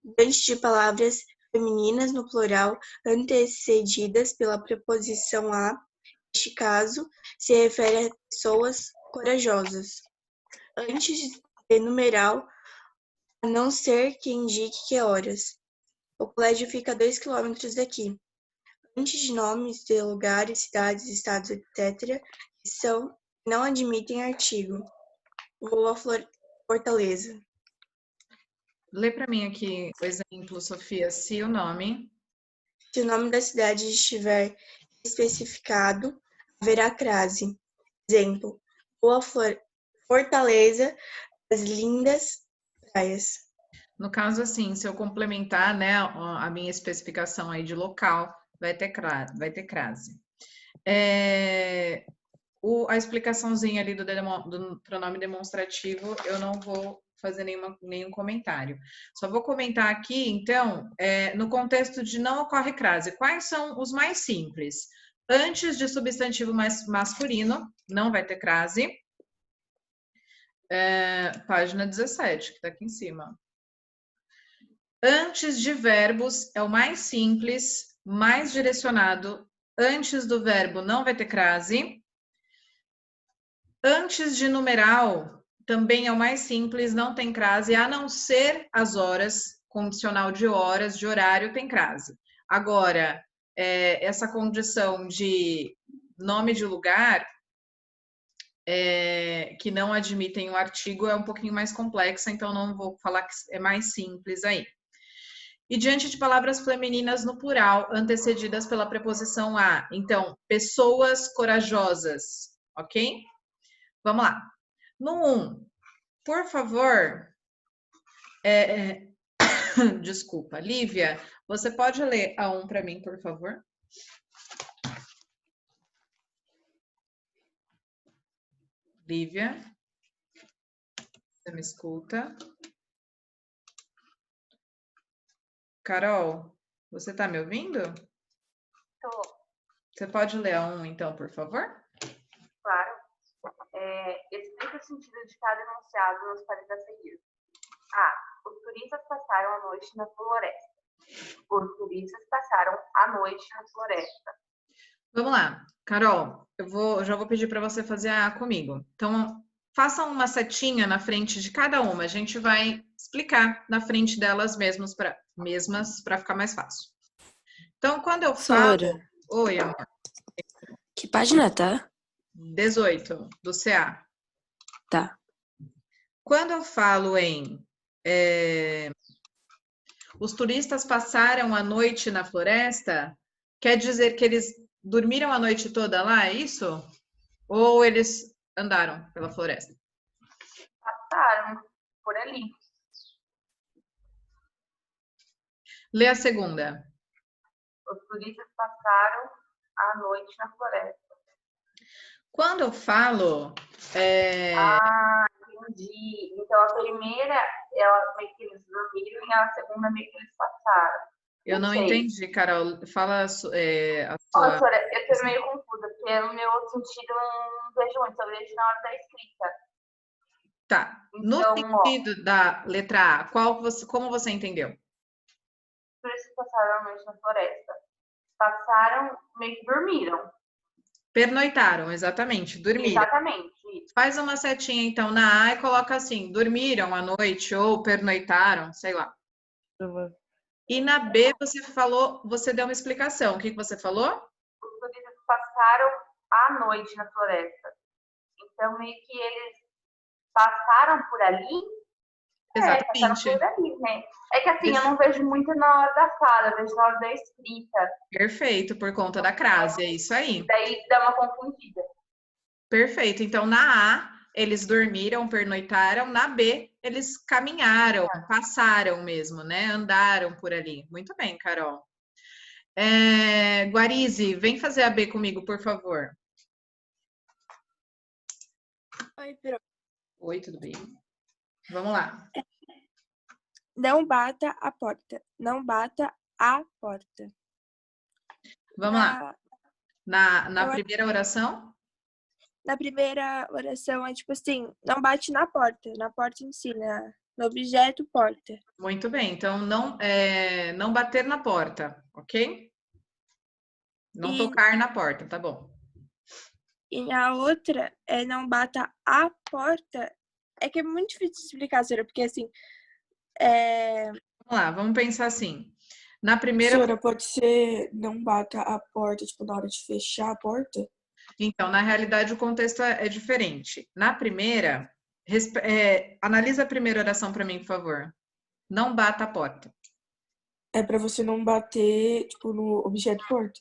Diante de palavras femininas no plural, antecedidas pela preposição a, neste caso, se refere a pessoas corajosas. Antes de numeral, a não ser que indique que horas. O colégio fica a 2 quilômetros daqui. Antes de nomes de lugares, cidades, estados, etc., que não admitem artigo. Vou a Fortaleza. Lê para mim aqui o exemplo, Sofia. Se o nome da cidade estiver especificado, haverá crase. Exemplo, boa fortaleza, as lindas praias. No caso, assim, se eu complementar, né, a minha especificação aí de local, vai ter crase. A explicaçãozinha ali do pronome demonstrativo, eu não vou fazer nenhum comentário. Só vou comentar aqui, então, no contexto de não ocorre crase, quais são os mais simples? Antes de substantivo masculino, não vai ter crase. Página 17, que está aqui em cima. Antes de verbos, é o mais simples, mais direcionado. Antes do verbo, não vai ter crase. Antes de numeral, também é o mais simples, não tem crase, a não ser as horas, condicional de horas, de horário, tem crase. Agora, essa condição de nome de lugar, que não admitem o artigo, é um pouquinho mais complexa, então não vou falar que é mais simples aí. E diante de palavras femininas no plural, antecedidas pela preposição a. Então, pessoas corajosas, ok? Vamos lá. No 1, por favor, desculpa, Lívia, você pode ler a 1 para mim, por favor? Lívia, você me escuta? Carol, você está me ouvindo? Tô. Você pode ler a 1, então, por favor? Claro. Explica o sentido de cada enunciado nos pares a seguir. A. Os turistas passaram a noite na floresta. Os turistas passaram a noite na floresta. Vamos lá. Carol, eu já vou pedir para você fazer a comigo. Então, faça uma setinha na frente de cada uma. A gente vai explicar na frente delas mesmas para ficar mais fácil. Então, quando eu falo... Sora. Oi, amor. Que página tá? 18, do CA. Tá. Quando eu falo em... os turistas passaram a noite na floresta, quer dizer que eles dormiram a noite toda lá, é isso? Ou eles andaram pela floresta? Passaram por ali. Lê a segunda. Os turistas passaram a noite na floresta. Quando eu falo... Entendi. Então, a primeira, meio que eles dormiram, e a segunda, meio que eles passaram. Eu não entendi, Carol. Fala a sua... Sora, eu tô meio confusa, porque no meu sentido eu não vejo muito, eu vejo na hora da escrita. Tá. Então, no sentido da letra A, como você entendeu? Os turistas passaram a noite na floresta. Passaram, meio que dormiram. Pernoitaram, exatamente, dormiram. Exatamente. Faz uma setinha, então, na A e coloca assim, dormiram à noite ou pernoitaram, sei lá. E na B, você deu uma explicação. O que você falou? Os turistas passaram a noite na floresta. Então, meio que eles passaram por ali. Exatamente. Passaram por ali, né? É que assim, eu não vejo muito na hora da fala, eu vejo na hora da escrita. Perfeito, por conta da crase, é isso aí. Daí dá uma confundida. Perfeito. Então, na A, eles dormiram, pernoitaram. Na B, eles caminharam, passaram mesmo, né? Andaram por ali. Muito bem, Carol. Guarizi, vem fazer a B comigo, por favor. Oi, Pro. Oi, tudo bem? Vamos lá. Não bata a porta. Não bata a porta. Vamos lá. Na primeira oração? Na primeira oração é tipo assim, não bate na porta em si, no objeto porta. Muito bem, então não bater na porta, ok? Não tocar na porta, tá bom. E na outra é não bata a porta. É que é muito difícil de explicar, Sora, porque assim... Vamos lá, vamos pensar assim. Na primeira... Sora, pode ser não bata a porta, tipo, na hora de fechar a porta? Então, na realidade, o contexto é diferente. Na primeira, analisa a primeira oração para mim, por favor. Não bata a porta. É para você não bater, tipo, no objeto porta.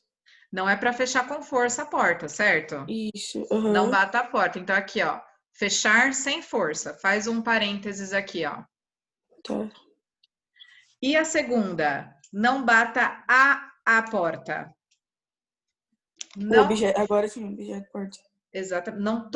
Não é para fechar com força a porta, certo? Isso. Não Aham. bata a porta. Então, aqui, ó. Fechar sem força. Faz um parênteses aqui, ó. Tá. E a segunda? Não bata a porta. O Não, objeto. Agora sim, o objeto porta. exatamente. Não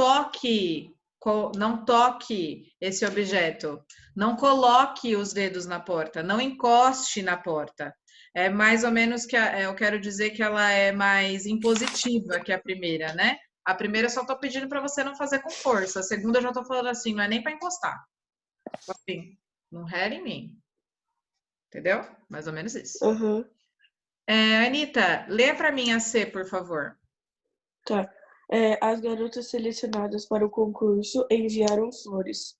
toque esse objeto. Não coloque os dedos na porta. Não encoste na porta. É mais ou menos que eu quero dizer que ela é mais impositiva que a primeira, né? A primeira eu só tô pedindo para você não fazer com força. A segunda eu já tô falando assim, não é nem para encostar. Assim, não rela em mim. Entendeu? Mais ou menos isso. Aham. Anitta, lê para mim a C, por favor. Tá. As garotas selecionadas para o concurso enviaram flores.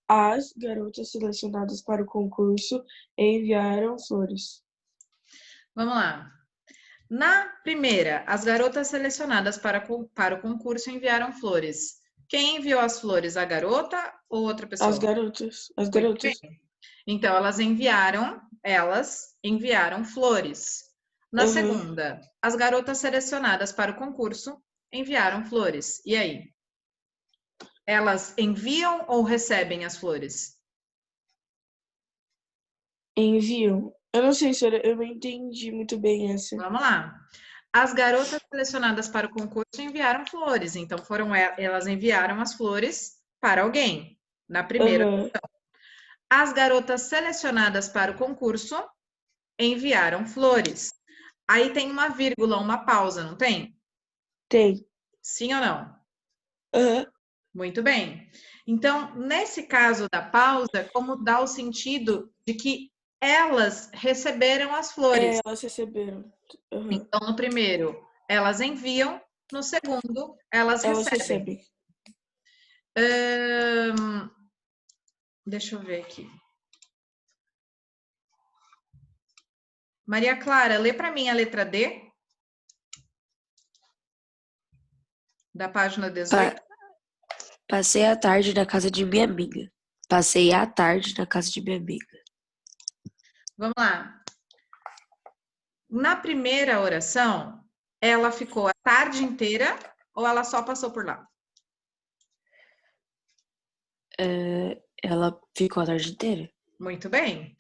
As garotas selecionadas para o concurso enviaram flores. Vamos lá. Na primeira, as garotas selecionadas para o concurso enviaram flores. Quem enviou as flores? A garota ou outra pessoa? As garotas. As Muito garotas. bem. Então, elas enviaram flores. Na Uhum. segunda, as garotas selecionadas para o concurso enviaram flores. E aí? Elas enviam ou recebem as flores? Enviam. Eu não sei, senhora, eu não entendi muito bem essa. Vamos lá. As garotas selecionadas para o concurso enviaram flores. Então, elas enviaram as flores para alguém. Na primeira. Uhum. As garotas selecionadas para o concurso enviaram flores. Aí tem uma vírgula, uma pausa, não tem? Tem. Sim ou não? Uhum. Muito bem. Então, nesse caso da pausa, como dá o sentido de que elas receberam as flores. Elas receberam. Uhum. Então, no primeiro, elas enviam. No segundo, elas recebem. Deixa eu ver aqui. Maria Clara, lê para mim a letra D. Da página 18. Passei a tarde na casa de minha amiga. Passei a tarde na casa de minha amiga. Vamos lá. Na primeira oração, ela ficou a tarde inteira ou ela só passou por lá? Ela ficou a tarde inteira. Muito bem.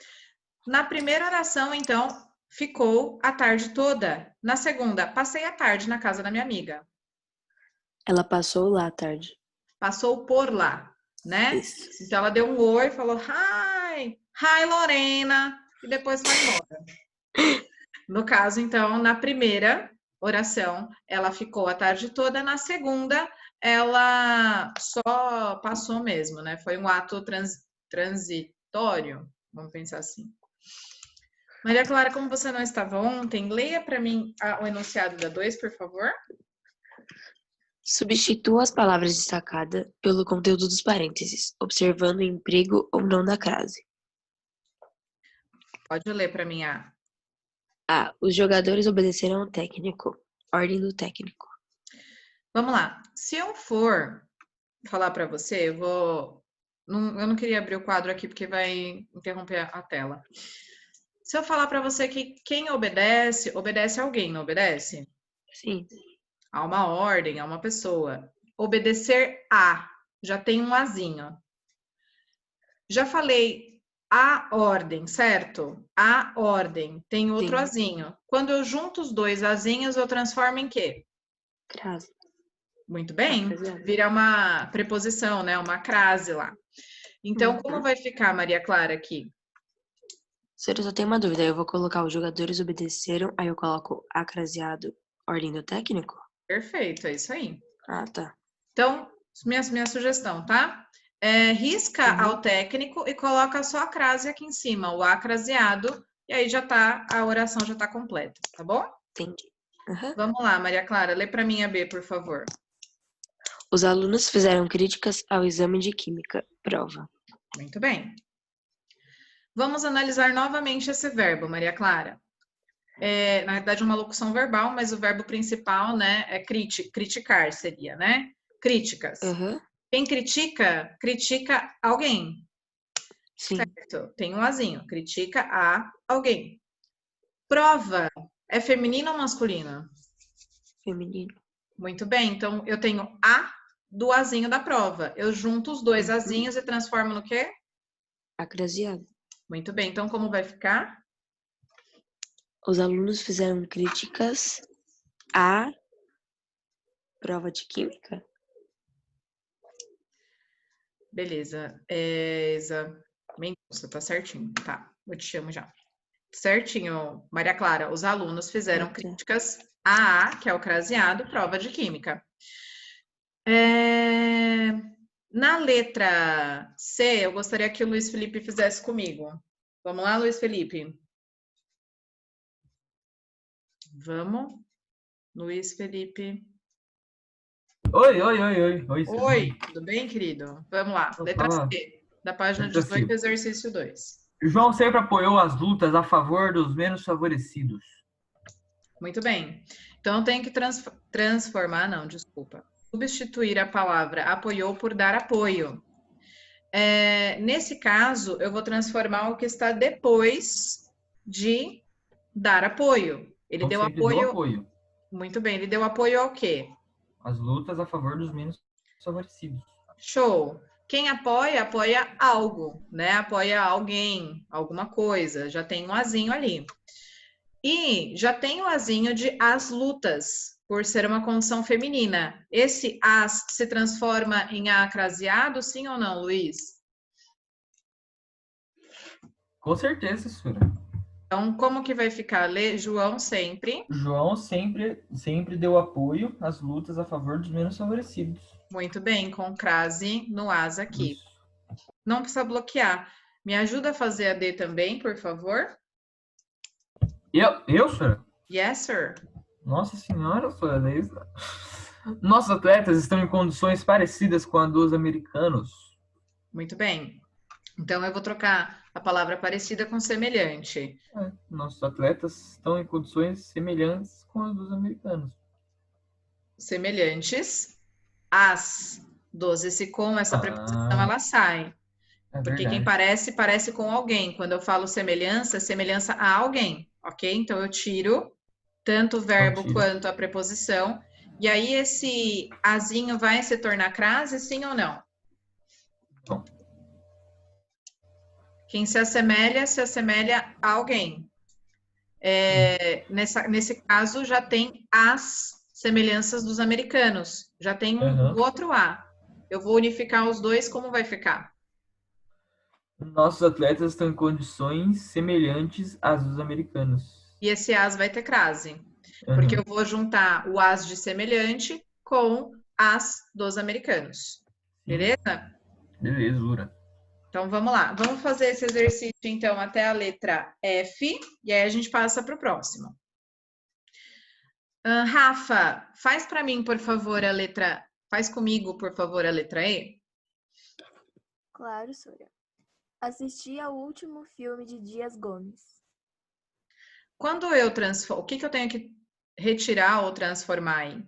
Na primeira oração, então, ficou a tarde toda. Na segunda, passei a tarde na casa da minha amiga. Ela passou lá à tarde. Passou por lá, né? Isso. Então, ela deu um oi, falou hi, Lorena, e depois foi embora. No caso, então, na primeira oração, ela ficou a tarde toda. Na segunda, ela só passou mesmo, né? Foi um ato transitório, vamos pensar assim. Maria Clara, como você não estava ontem, leia para mim o enunciado da 2, por favor. Substitua as palavras destacadas pelo conteúdo dos parênteses, observando o emprego ou não da crase. Pode ler para mim a. Os jogadores obedeceram ao técnico. Ordem do técnico. Vamos lá. Se eu for falar para você, eu não queria abrir o quadro aqui porque vai interromper a tela. Se eu falar para você que quem obedece a alguém, não obedece? Sim. Há uma ordem, há uma pessoa. Obedecer a, já tem um azinho. Já falei a ordem, certo? A ordem tem outro Sim. azinho. Quando eu junto os dois azinhos, eu transformo em quê? Crase. Muito bem. Vira uma preposição, né? Uma crase lá. Então, como vai ficar, Maria Clara, aqui? Senhora, eu só tenho uma dúvida. Eu vou colocar os jogadores obedeceram, aí eu coloco acraseado, ordem do técnico? Perfeito, é isso aí. Tá. Então, minha sugestão, tá? Risca ao técnico e coloca só a crase aqui em cima, o acraseado, e aí já tá, a oração já tá completa, tá bom? Entendi. Vamos lá, Maria Clara, lê para mim a B, por favor. Os alunos fizeram críticas ao exame de química. Prova. Muito bem. Vamos analisar novamente esse verbo, Maria Clara. Na verdade, uma locução verbal, mas o verbo principal, né, é criticar seria, né? Críticas. Quem critica, critica alguém. Sim. Certo? Tem um azinho. Critica a alguém. Prova é feminino ou masculino? feminino. Muito bem, então eu tenho a do azinho da prova. Eu junto os dois azinhos e transformo no quê? Acraseado. Muito bem, então como vai ficar? Os alunos fizeram críticas à prova de química? Beleza. Isa Mendonça, tá certinho. Tá, eu te chamo já. Certinho, Maria Clara. Os alunos fizeram críticas à, que é o craseado, prova de química. Na letra C, eu gostaria que o Luiz Felipe fizesse comigo. Vamos lá, Luiz Felipe? Vamos? Luiz Felipe. Oi. Oi, tudo bem, querido? Vamos lá. Letra C, da página 18, exercício 2. João sempre apoiou as lutas a favor dos menos favorecidos. Muito bem. Então, eu tenho que substituir a palavra apoiou por dar apoio. Nesse caso, eu vou transformar o que está depois de dar apoio. Ele deu apoio. Muito bem, ele deu apoio ao quê? As lutas a favor dos menos favorecidos. Show. Quem apoia, apoia algo, né? Apoia alguém, alguma coisa. Já tem um azinho ali. E já tem o azinho de as lutas, por ser uma condição feminina. Esse as se transforma em a craseado, sim ou não, Luiz? Com certeza, senhora. Então, como que vai ficar? João sempre deu apoio às lutas a favor dos menos favorecidos. Muito bem, com crase no as aqui. Isso. Não precisa bloquear. Me ajuda a fazer a D também, por favor? Eu, senhora? Yes, sir. Nossa senhora, senhora. Nossos atletas estão em condições parecidas com a dos americanos. Muito bem. Então, eu vou trocar a palavra parecida com semelhante. Nossos atletas estão em condições semelhantes com as dos americanos. Semelhantes. As 12 se com, essa preposição, ela sai. Porque quem parece, parece com alguém. Quando eu falo semelhança, semelhança a alguém, ok? Então, eu tiro tanto o verbo quanto a preposição. E aí, esse azinho vai se tornar crase, sim ou não? Bom. Quem se assemelha a alguém. Nesse caso, já tem as semelhanças dos americanos. Já tem um outro A. Eu vou unificar os dois, como vai ficar? Nossos atletas estão em condições semelhantes às dos americanos. E esse as vai ter crase. Porque eu vou juntar o as de semelhante com as dos americanos. Beleza? Beleza, Lura. Então, vamos lá. Vamos fazer esse exercício, então, até a letra F. E aí, a gente passa para o próximo. Rafa, faz para mim, por favor, a letra... Faz comigo, por favor, a letra E. Claro, Sora. Assisti ao último filme de Dias Gomes. Quando eu transformo... O que eu tenho que retirar ou transformar aí?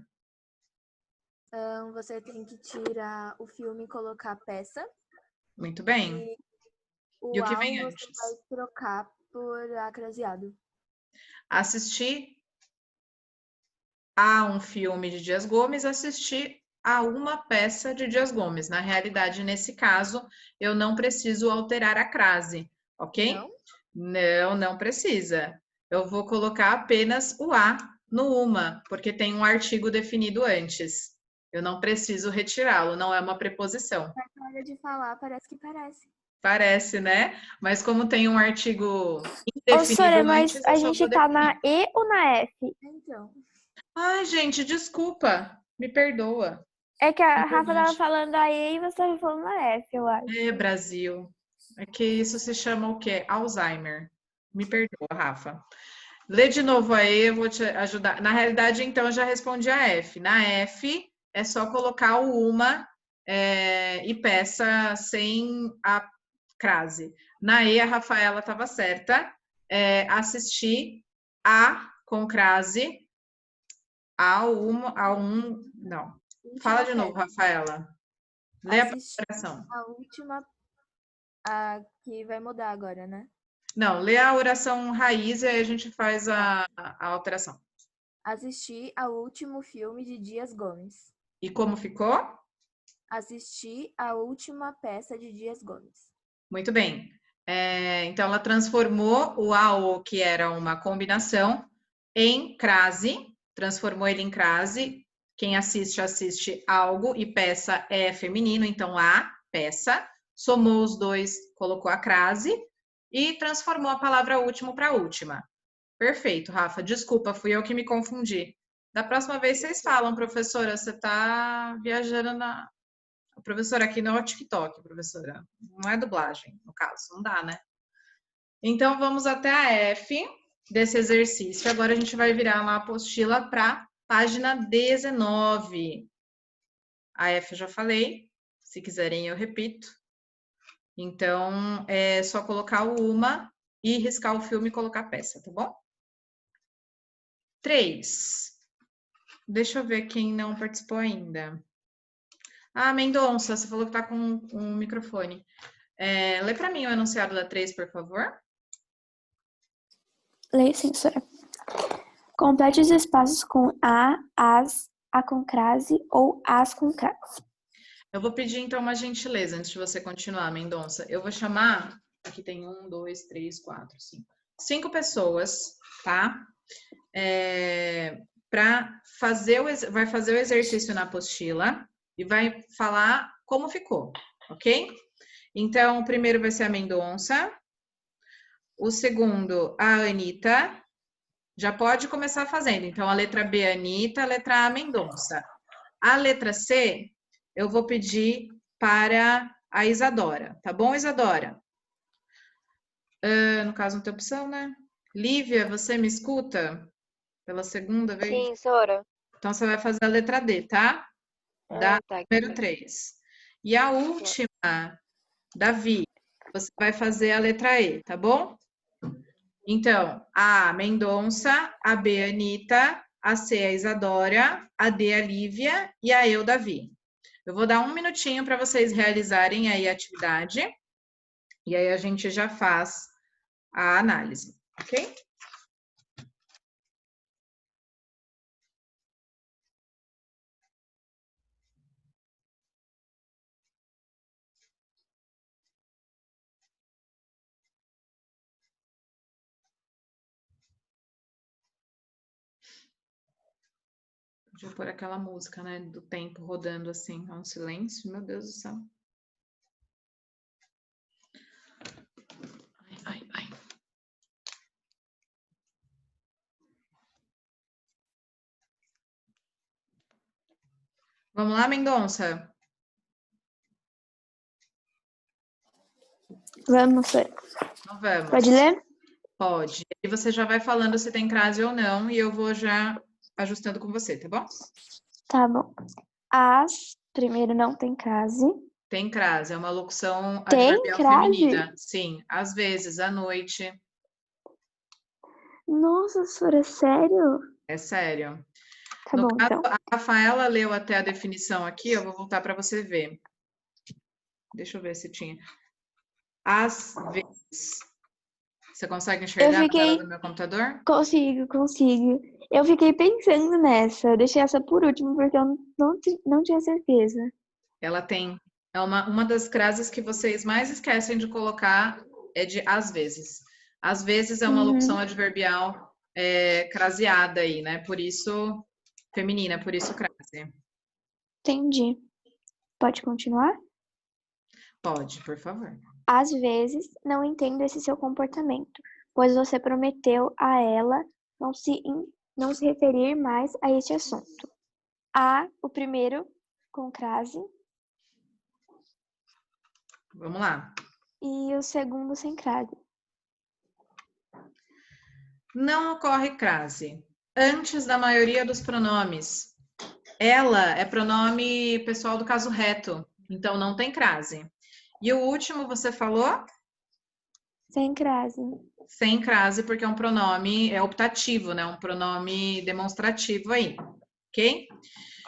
Você tem que tirar o filme e colocar peça. Muito bem. E o que vem antes? Você vai trocar por acraseado. Assistir a um filme de Dias Gomes, assistir a uma peça de Dias Gomes. Na realidade, nesse caso, eu não preciso alterar a crase, ok? Não precisa. Eu vou colocar apenas o a no uma, porque tem um artigo definido antes. Eu não preciso retirá-lo, não é uma preposição. Mas na hora de falar, parece que parece. Parece, né? Mas como tem um artigo indefinido Sora, mas antes, a gente tá na E ou na F? Então. Ai, gente, desculpa. Me perdoa. É que a Rafa tava falando a E e você tava falando a F, eu acho. Brasil. É que isso se chama o quê? Alzheimer. Me perdoa, Rafa. Lê de novo aí, eu vou te ajudar. Na realidade, então, eu já respondi a F. Na F, é só colocar o uma e peça sem a crase. Na E, a Rafaela estava certa. Assistir a com crase não. Fala de novo, Rafaela. Lê a oração. A última que vai mudar agora, né? Não, lê a oração raiz e aí a gente faz a alteração. Assisti ao último filme de Dias Gomes. E como ficou? Assisti a última peça de Dias Gomes. Muito bem. Então, ela transformou o AO, que era uma combinação, em crase, transformou ele em crase. Quem assiste, assiste algo, e peça é feminino, então a peça. Somou os dois, colocou a crase e transformou a palavra último para última. Perfeito, Rafa. Desculpa, fui eu que me confundi. Da próxima vez vocês falam, professora, você está viajando na... Professora, aqui não é o TikTok, professora. Não é dublagem, no caso. Não dá, né? Então, vamos até a F desse exercício. Agora, a gente vai virar lá a apostila para página 19. A F eu já falei. Se quiserem, eu repito. Então, é só colocar o uma e riscar o filme e colocar a peça, tá bom? 3. Deixa eu ver quem não participou ainda. Ah, Mendonça, você falou que tá com um microfone. Lê para mim o enunciado da 3, por favor. Leio sim, senhora. Complete os espaços com a, as, a com crase ou as com crase. Eu vou pedir, então, uma gentileza antes de você continuar, Mendonça. Eu vou chamar... Aqui tem 1, 2, 3, 4, 5. 5 pessoas, tá? Para fazer vai fazer o exercício na apostila e vai falar como ficou, ok? Então, o primeiro vai ser a Mendonça. O segundo, a Anitta. Já pode começar fazendo. Então, a letra B, a Anitta, a letra A, Mendonça. A letra C, eu vou pedir para a Isadora. Tá bom, Isadora? No caso, não tem opção, né? Lívia, você me escuta? Pela segunda vez? Sim, senhora. Então, você vai fazer a letra D, tá? Da tá. número 3. E a última, Davi, você vai fazer a letra E, tá bom? Então, a Mendonça, a B, a Anitta, a C, a Isadora, a D, a Lívia e a eu, Davi. Eu vou dar 1 minutinho para vocês realizarem aí a atividade. E aí a gente já faz a análise, ok? Deixa eu pôr aquela música, né, do tempo rodando assim, é um silêncio, meu Deus do céu. Ai. Vamos lá, Mendonça? Vamos, senhora. Então vamos. Pode ler? Pode. E você já vai falando se tem crase ou não, e eu vou já ajustando com você, tá bom? Tá bom. As, primeiro, não tem crase. Tem crase, é uma locução Tem adverbial crase? feminina. Sim, às vezes, à noite. Nossa, senhora, sério? É sério. Tá No bom, caso, então. a Rafaela leu até a definição aqui, eu vou voltar para você ver. Deixa eu ver se tinha. Às vezes. Você consegue enxergar na tela do meu computador? Consigo. Eu fiquei pensando nessa. Eu deixei essa por último, porque eu não tinha certeza. Ela tem. É uma das crases que vocês mais esquecem de colocar é de às vezes. Às vezes é uma locução adverbial craseada aí, né? Por isso, feminina, por isso crase. Entendi. Pode continuar? Pode, por favor. Às vezes, não entendo esse seu comportamento, pois você prometeu a ela não se referir mais a este assunto. O primeiro com crase. Vamos lá. E o segundo sem crase. Não ocorre crase antes da maioria dos pronomes. Ela é pronome pessoal do caso reto, então não tem crase. E o último você falou? Sem crase. Sem crase, porque é um pronome optativo, né? Um pronome demonstrativo aí, ok?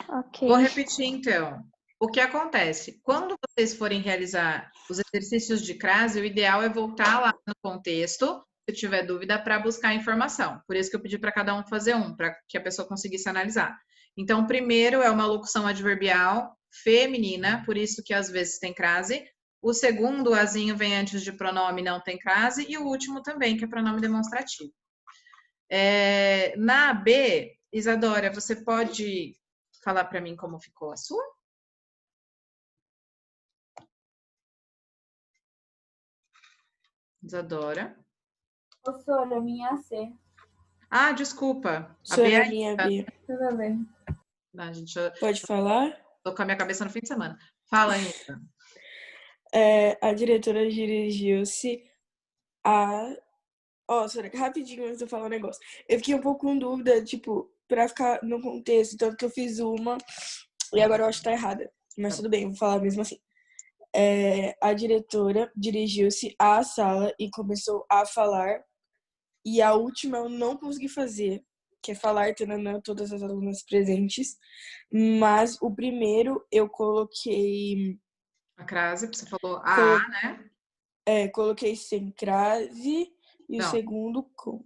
Ok. Vou repetir, então. O que acontece? Quando vocês forem realizar os exercícios de crase, o ideal é voltar lá no contexto se tiver dúvida, para buscar informação. Por isso que eu pedi para cada um fazer um, para que a pessoa conseguisse analisar. Então, o primeiro é uma locução adverbial feminina, por isso que às vezes tem crase. O segundo, o azinho vem antes de pronome, não tem crase. E o último também, que é pronome demonstrativo. Na B, Isadora, você pode falar para mim como ficou a sua? Isadora. Professora, minha AC. Ah, desculpa. A B Senhora, é minha B. Tudo bem. Não, gente, Pode falar? tô com a minha cabeça no fim de semana. Fala, Anitta. A diretora dirigiu-se a... Ó, senhora, rapidinho antes de eu falar um negócio. Eu fiquei um pouco com dúvida, tipo, pra ficar no contexto, tanto que eu fiz uma e agora eu acho que tá errada. Mas tudo bem, vou falar mesmo assim. A diretora dirigiu-se à sala e começou a falar. E a última eu não consegui fazer, que é falar todas as alunas presentes. Mas o primeiro eu coloquei... A crase, você falou a, né? Coloquei sem crase e Não. o segundo com.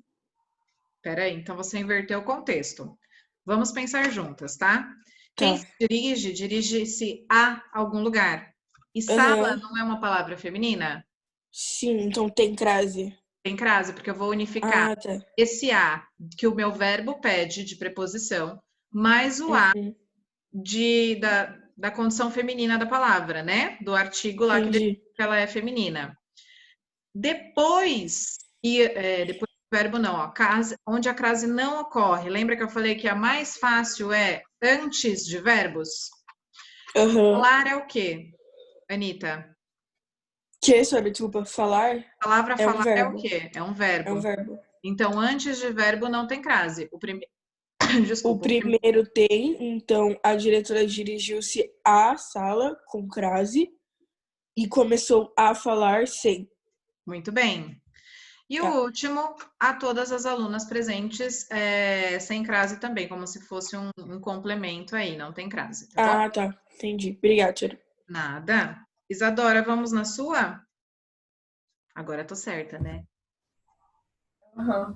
Peraí, então você inverteu o contexto. Vamos pensar juntas, tá? Tá. Quem se dirige, dirige-se a algum lugar. E sala não é uma palavra feminina? Sim, então tem crase. Tem crase, porque eu vou unificar tá. esse a que o meu verbo pede de preposição, mais o a da condição feminina da palavra, né? Do artigo lá que diz que ela é feminina. Depois do verbo não, ó, onde a crase não ocorre. Lembra que eu falei que a mais fácil é antes de verbos? Falar é o quê, Anitta? Desculpa, falar? A palavra falar um é o quê? É um verbo. É um verbo. Então, antes de verbo não tem crase. O primeiro tem, então a diretora dirigiu-se à sala com crase e começou a falar sem. Muito bem. E o último, a todas as alunas presentes sem crase também, como se fosse um complemento aí, não tem crase. Tá bom? Tá. Entendi. Obrigada, tia. Nada. Isadora, vamos na sua? Agora tô certa, né? Uhum.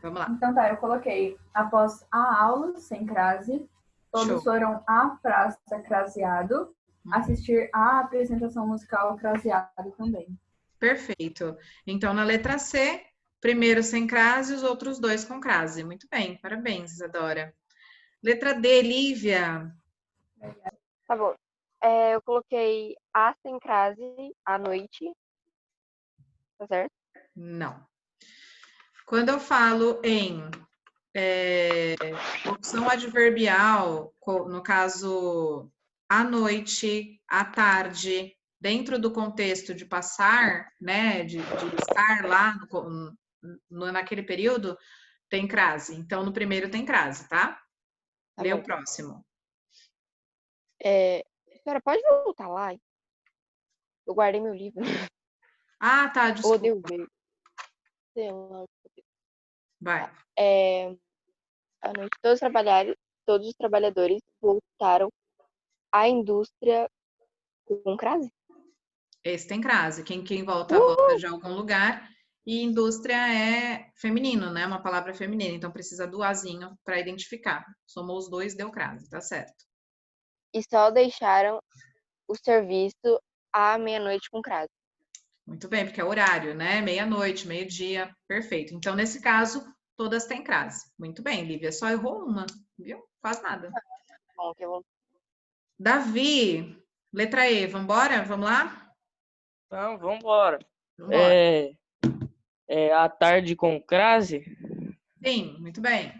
Vamos lá. Então tá, eu coloquei após a aula, sem crase, todos foram à praça craseado, assistir à apresentação musical craseado também. Perfeito. Então, na letra C, primeiro sem crase, os outros dois com crase. Muito bem, parabéns, Isadora. Letra D, Lívia. Tá bom. Eu coloquei a sem crase, à noite. Tá certo? Não. Quando eu falo em opção adverbial, no caso, à noite, à tarde, dentro do contexto de passar, né, de estar lá naquele período, tem crase. Então, no primeiro tem crase, tá? Lê o próximo. Senhora, pode voltar lá? Eu guardei meu livro. Ah, tá, desculpa. Vai. À noite, todos os trabalhadores voltaram à indústria com crase? Esse tem crase. Quem volta de algum lugar. E indústria é feminino, né? Uma palavra feminina. Então, precisa do azinho para identificar. Somou os dois, deu crase. Tá certo. E só deixaram o serviço à meia-noite com crase. Muito bem, porque é horário, né? Meia-noite, meio-dia. Perfeito. Então, nesse caso, todas têm crase. Muito bem, Lívia. Só errou uma, viu? Quase nada. Bom, que eu vou... Davi, letra E. Vambora? Vamos lá? Não, vambora. À tarde com crase? Sim, muito bem.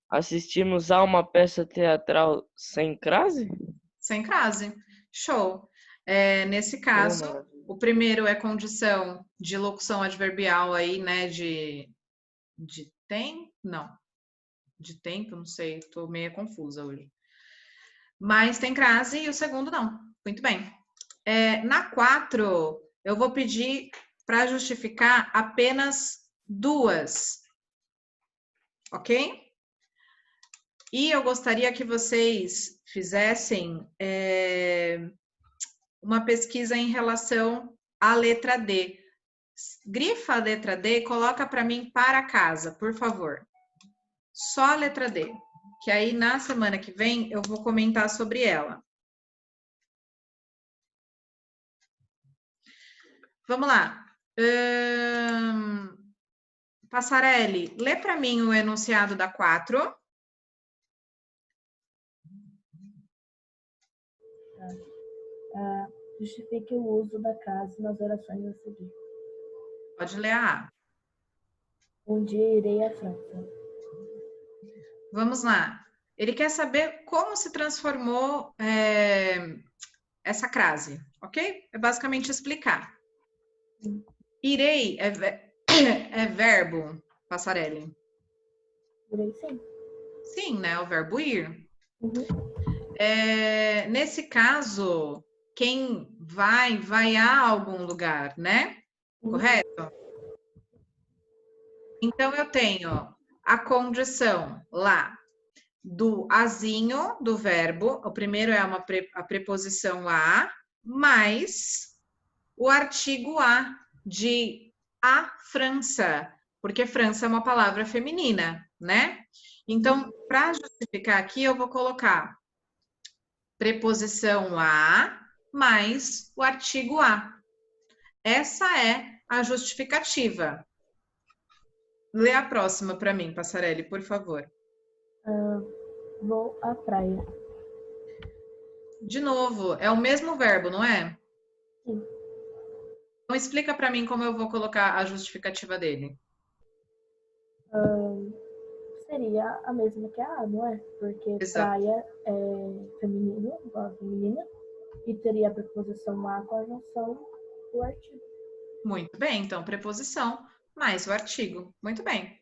Assistimos a uma peça teatral sem crase? Sem crase. Show. Nesse caso, o primeiro é condição de locução adverbial aí, né? De tem? Não. De tempo, não sei. Tô meio confusa hoje. Mas tem crase e o segundo não. Muito bem. Na 4, eu vou pedir para justificar apenas duas. Ok? E eu gostaria que vocês fizessem uma pesquisa em relação à letra D. Grifa a letra D e coloca para mim para casa, por favor. Só a letra D, que aí na semana que vem eu vou comentar sobre ela. Vamos lá. Passarelli, lê para mim o enunciado da 4. Justifique o uso da crase nas orações a seguir. Pode ler a A. Um dia irei à França. Vamos lá. Ele quer saber como se transformou essa crase, ok? É basicamente explicar. Irei é verbo, Passarelli? Irei sim. Sim, né? O verbo ir. Uhum. Nesse caso, quem vai a algum lugar, né? Correto? Então, eu tenho a condição lá do azinho do verbo. O primeiro é a preposição a, mais o artigo a de a França, porque França é uma palavra feminina, né? Então, para justificar aqui, eu vou colocar preposição a mais o artigo a. Essa é a justificativa. Lê a próxima para mim, Passarelli, por favor. Vou à praia. De novo, é o mesmo verbo, não é? Sim. Então, explica para mim como eu vou colocar a justificativa dele. Seria a mesma que a A, não é? Porque Exato. praia é feminino, feminina, e teria a preposição a com a junção do artigo. Muito bem, então, preposição mais o artigo. Muito bem.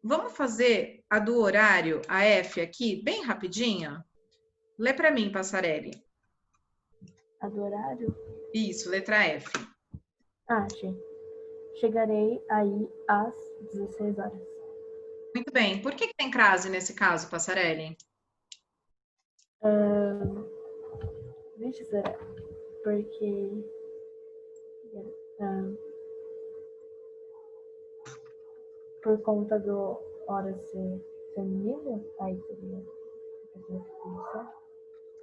Vamos fazer a do horário, a F aqui, bem rapidinho? Lê para mim, Passarelli. A do horário? Isso, letra F. Achei. Chegarei aí às 16 horas. Muito bem. Por que tem crase nesse caso, Passarelli? Vixe, será? Porque... por conta do hora ser feminino, aí seria...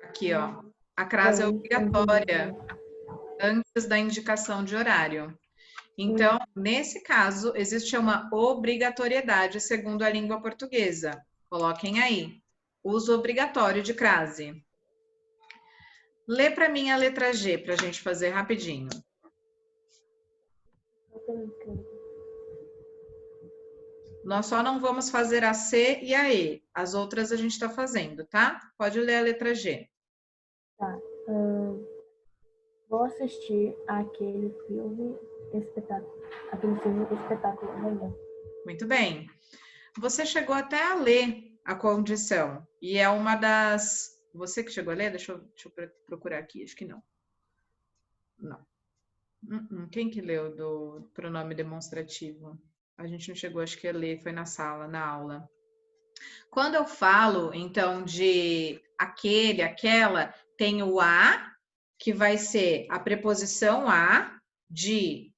Aqui, ó. A crase é obrigatória antes da indicação de horário. Então, nesse caso, existe uma obrigatoriedade segundo a língua portuguesa. Coloquem aí. Uso obrigatório de crase. Lê para mim a letra G, para a gente fazer rapidinho. Nós só não vamos fazer a C e a E. As outras a gente está fazendo, tá? Pode ler a letra G. Tá. Vou assistir aquele filme espetáculo amanhã. Muito bem. Você chegou até a ler a condição. E é uma das... Você que chegou a ler? Deixa eu procurar aqui. Acho que não. Não. Quem que leu do pronome demonstrativo? A gente não chegou, acho que a ler, foi na sala, na aula. Quando eu falo, então, de aquele, aquela, tem o a, que vai ser a preposição a, de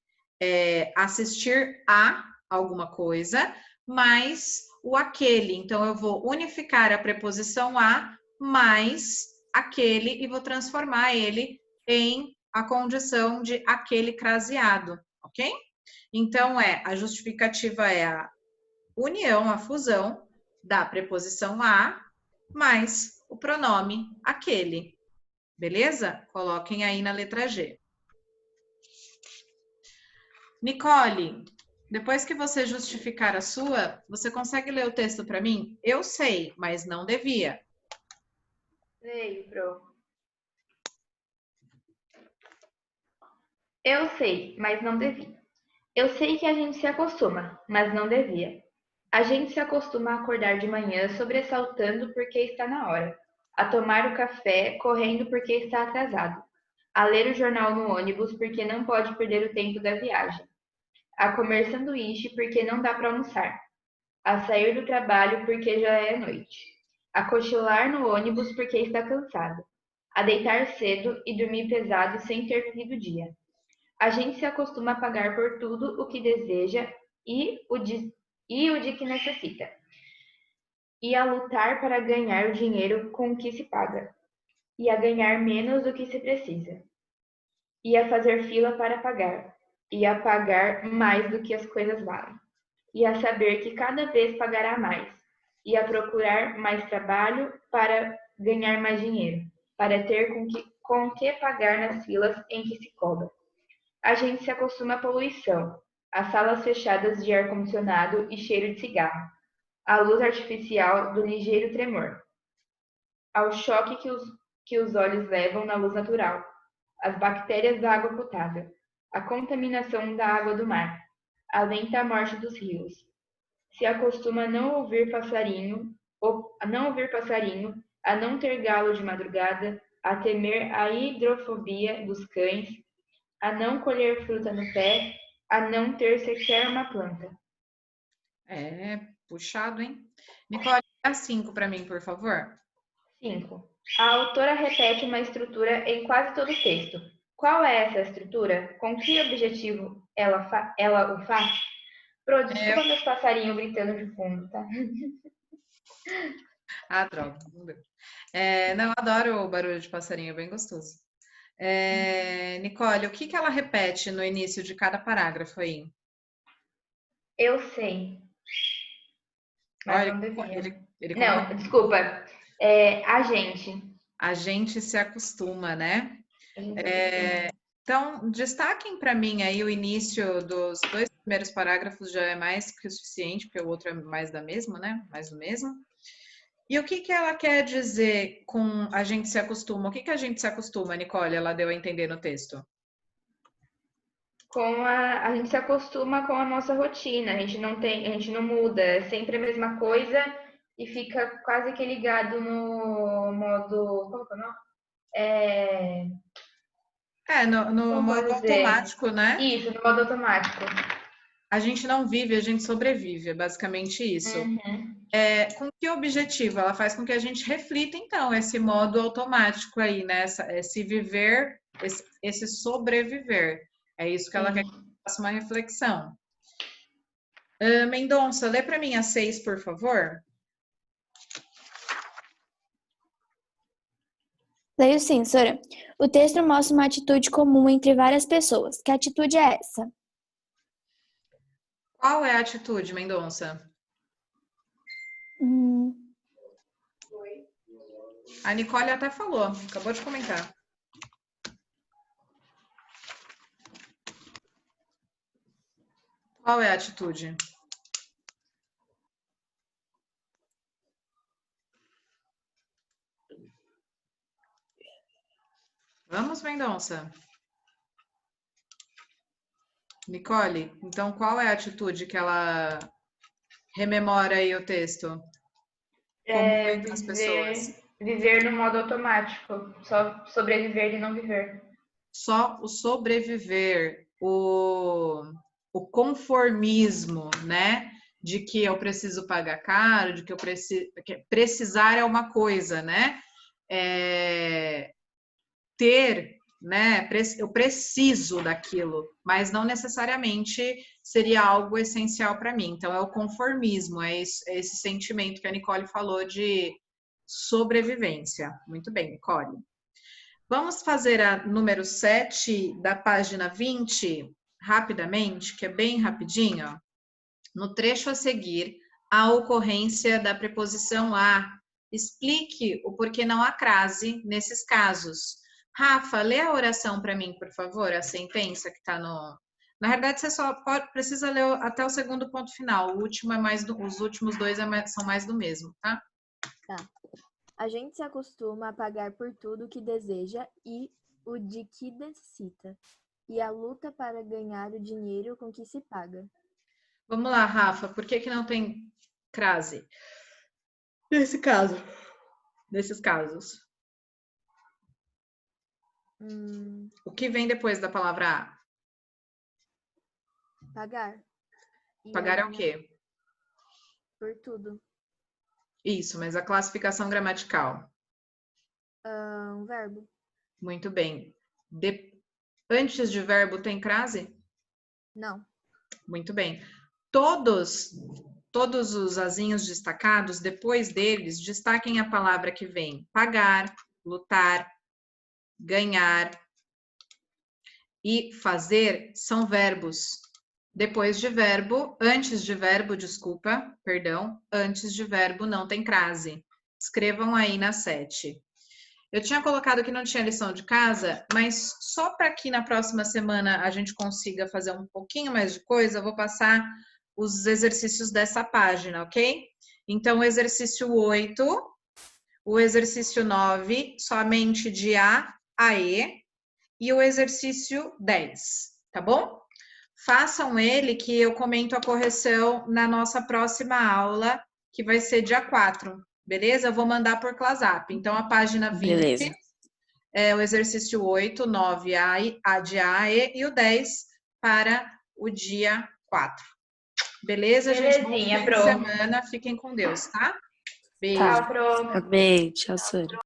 assistir a alguma coisa, mais o aquele. Então, eu vou unificar a preposição a mais aquele e vou transformar ele em a condição de aquele craseado, ok? Então, a justificativa é a união, a fusão da preposição a mais o pronome aquele. Beleza? Coloquem aí na letra G. Nicole, depois que você justificar a sua, você consegue ler o texto para mim? Eu sei, mas não devia. Leio, Pro. Eu sei, mas não devia. Eu sei que a gente se acostuma, mas não devia. A gente se acostuma a acordar de manhã sobressaltando porque está na hora, a tomar o café correndo porque está atrasado, a ler o jornal no ônibus porque não pode perder o tempo da viagem, a comer sanduíche porque não dá para almoçar, a sair do trabalho porque já é noite, a cochilar no ônibus porque está cansado, a deitar cedo e dormir pesado sem ter vivido o dia, A gente se acostuma a pagar por tudo o que deseja e o de que necessita, e a lutar para ganhar o dinheiro com o que se paga, e a ganhar menos do que se precisa, e a fazer fila para pagar, e a pagar mais do que as coisas valem, e a saber que cada vez pagará mais, e a procurar mais trabalho para ganhar mais dinheiro, para ter com que pagar nas filas em que se cobra. A gente se acostuma à poluição, às salas fechadas de ar-condicionado e cheiro de cigarro, à luz artificial do ligeiro tremor, ao choque que os olhos levam na luz natural, às bactérias da água potável, à contaminação da água do mar, a lenta morte dos rios. Se acostuma a não ouvir passarinho, a não ter galo de madrugada, a temer a hidrofobia dos cães, a não colher fruta no pé, a não ter sequer uma planta. É, puxado, hein? Nicole, dá 5 para mim, por favor. 5. A autora repete uma estrutura em quase todo o texto. Qual é essa estrutura? Com que objetivo ela o faz? Pro, desculpa meus passarinhos gritando de fundo, tá? Ah, droga. Não, eu adoro o barulho de passarinho, é bem gostoso. Nicole, o que ela repete no início de cada parágrafo aí? Eu sei. Mas Olha, não devia. ele Não, desculpa. A gente. A gente se acostuma, né? A gente se acostuma. Então, destaquem para mim aí o início dos 2 primeiros parágrafos, já é mais que o suficiente, porque o outro é mais da mesma, né? Mais do mesmo. E o que ela quer dizer com a gente se acostuma? O que a gente se acostuma, Nicole? Ela deu a entender no texto. A gente se acostuma com a nossa rotina, a gente não muda, é sempre a mesma coisa e fica quase que ligado no modo, como que é o nome? No modo automático, né? Isso, no modo automático. A gente não vive, a gente sobrevive, é basicamente isso. Uhum. Com que objetivo? Ela faz com que a gente reflita, então, esse modo automático aí, né? Esse viver, esse sobreviver. É isso que ela quer que eu faça uma reflexão. Mendonça, lê para mim a 6, por favor. Leio sim, Sora. O texto mostra uma atitude comum entre várias pessoas. Que atitude é essa? Qual é a atitude, Mendonça? A Nicole até falou, acabou de comentar. Qual é a atitude? Vamos, Mendonça. Nicole, então qual é a atitude que ela rememora aí o texto? Como entre as pessoas? Viver no modo automático, só sobreviver e não viver. Só o sobreviver, o conformismo, né? De que eu preciso pagar caro, de que eu precisar é uma coisa, né? Ter, né? Eu preciso daquilo, mas não necessariamente seria algo essencial para mim. Então, é o conformismo, é esse sentimento que a Nicole falou de sobrevivência. Muito bem, Nicole. Vamos fazer a número 7 da página 20, rapidamente, que é bem rapidinho. No trecho a seguir, a ocorrência da preposição a. Explique o porquê não há crase nesses casos. Rafa, lê a oração para mim, por favor, a sentença que está no... Na verdade, você só precisa ler até o segundo ponto final. O último é mais os últimos 2 são mais do mesmo, tá? Tá. A gente se acostuma a pagar por tudo o que deseja e o de que necessita, e a luta para ganhar o dinheiro com que se paga. Vamos lá, Rafa, por que não tem crase? Nesses casos. O que vem depois da palavra a? Pagar. Pagar é o quê? Por tudo. Isso, mas a classificação gramatical? Um verbo. Muito bem. Antes de verbo tem crase? Não. Muito bem. Todos os azinhos destacados, depois deles, destaquem a palavra que vem pagar, lutar, ganhar e fazer são verbos. Depois de verbo, antes de verbo, desculpa, perdão, antes de verbo não tem crase. Escrevam aí na 7. Eu tinha colocado que não tinha lição de casa, mas só para que na próxima semana a gente consiga fazer um pouquinho mais de coisa, eu vou passar os exercícios dessa página, ok? Então, o exercício 8, o exercício 9, somente de A a E, e o exercício 10, tá bom? Façam ele que eu comento a correção na nossa próxima aula, que vai ser dia 4, beleza? Eu vou mandar por ClassApp. Então, a página 20 Beleza. é o exercício 8, 9, A de A, E, e o 10 para o dia 4. Beleza, gente? Bom fim de semana. Fiquem com Deus, tá? Beijo. Tá. Beijo, tchau, Sônia.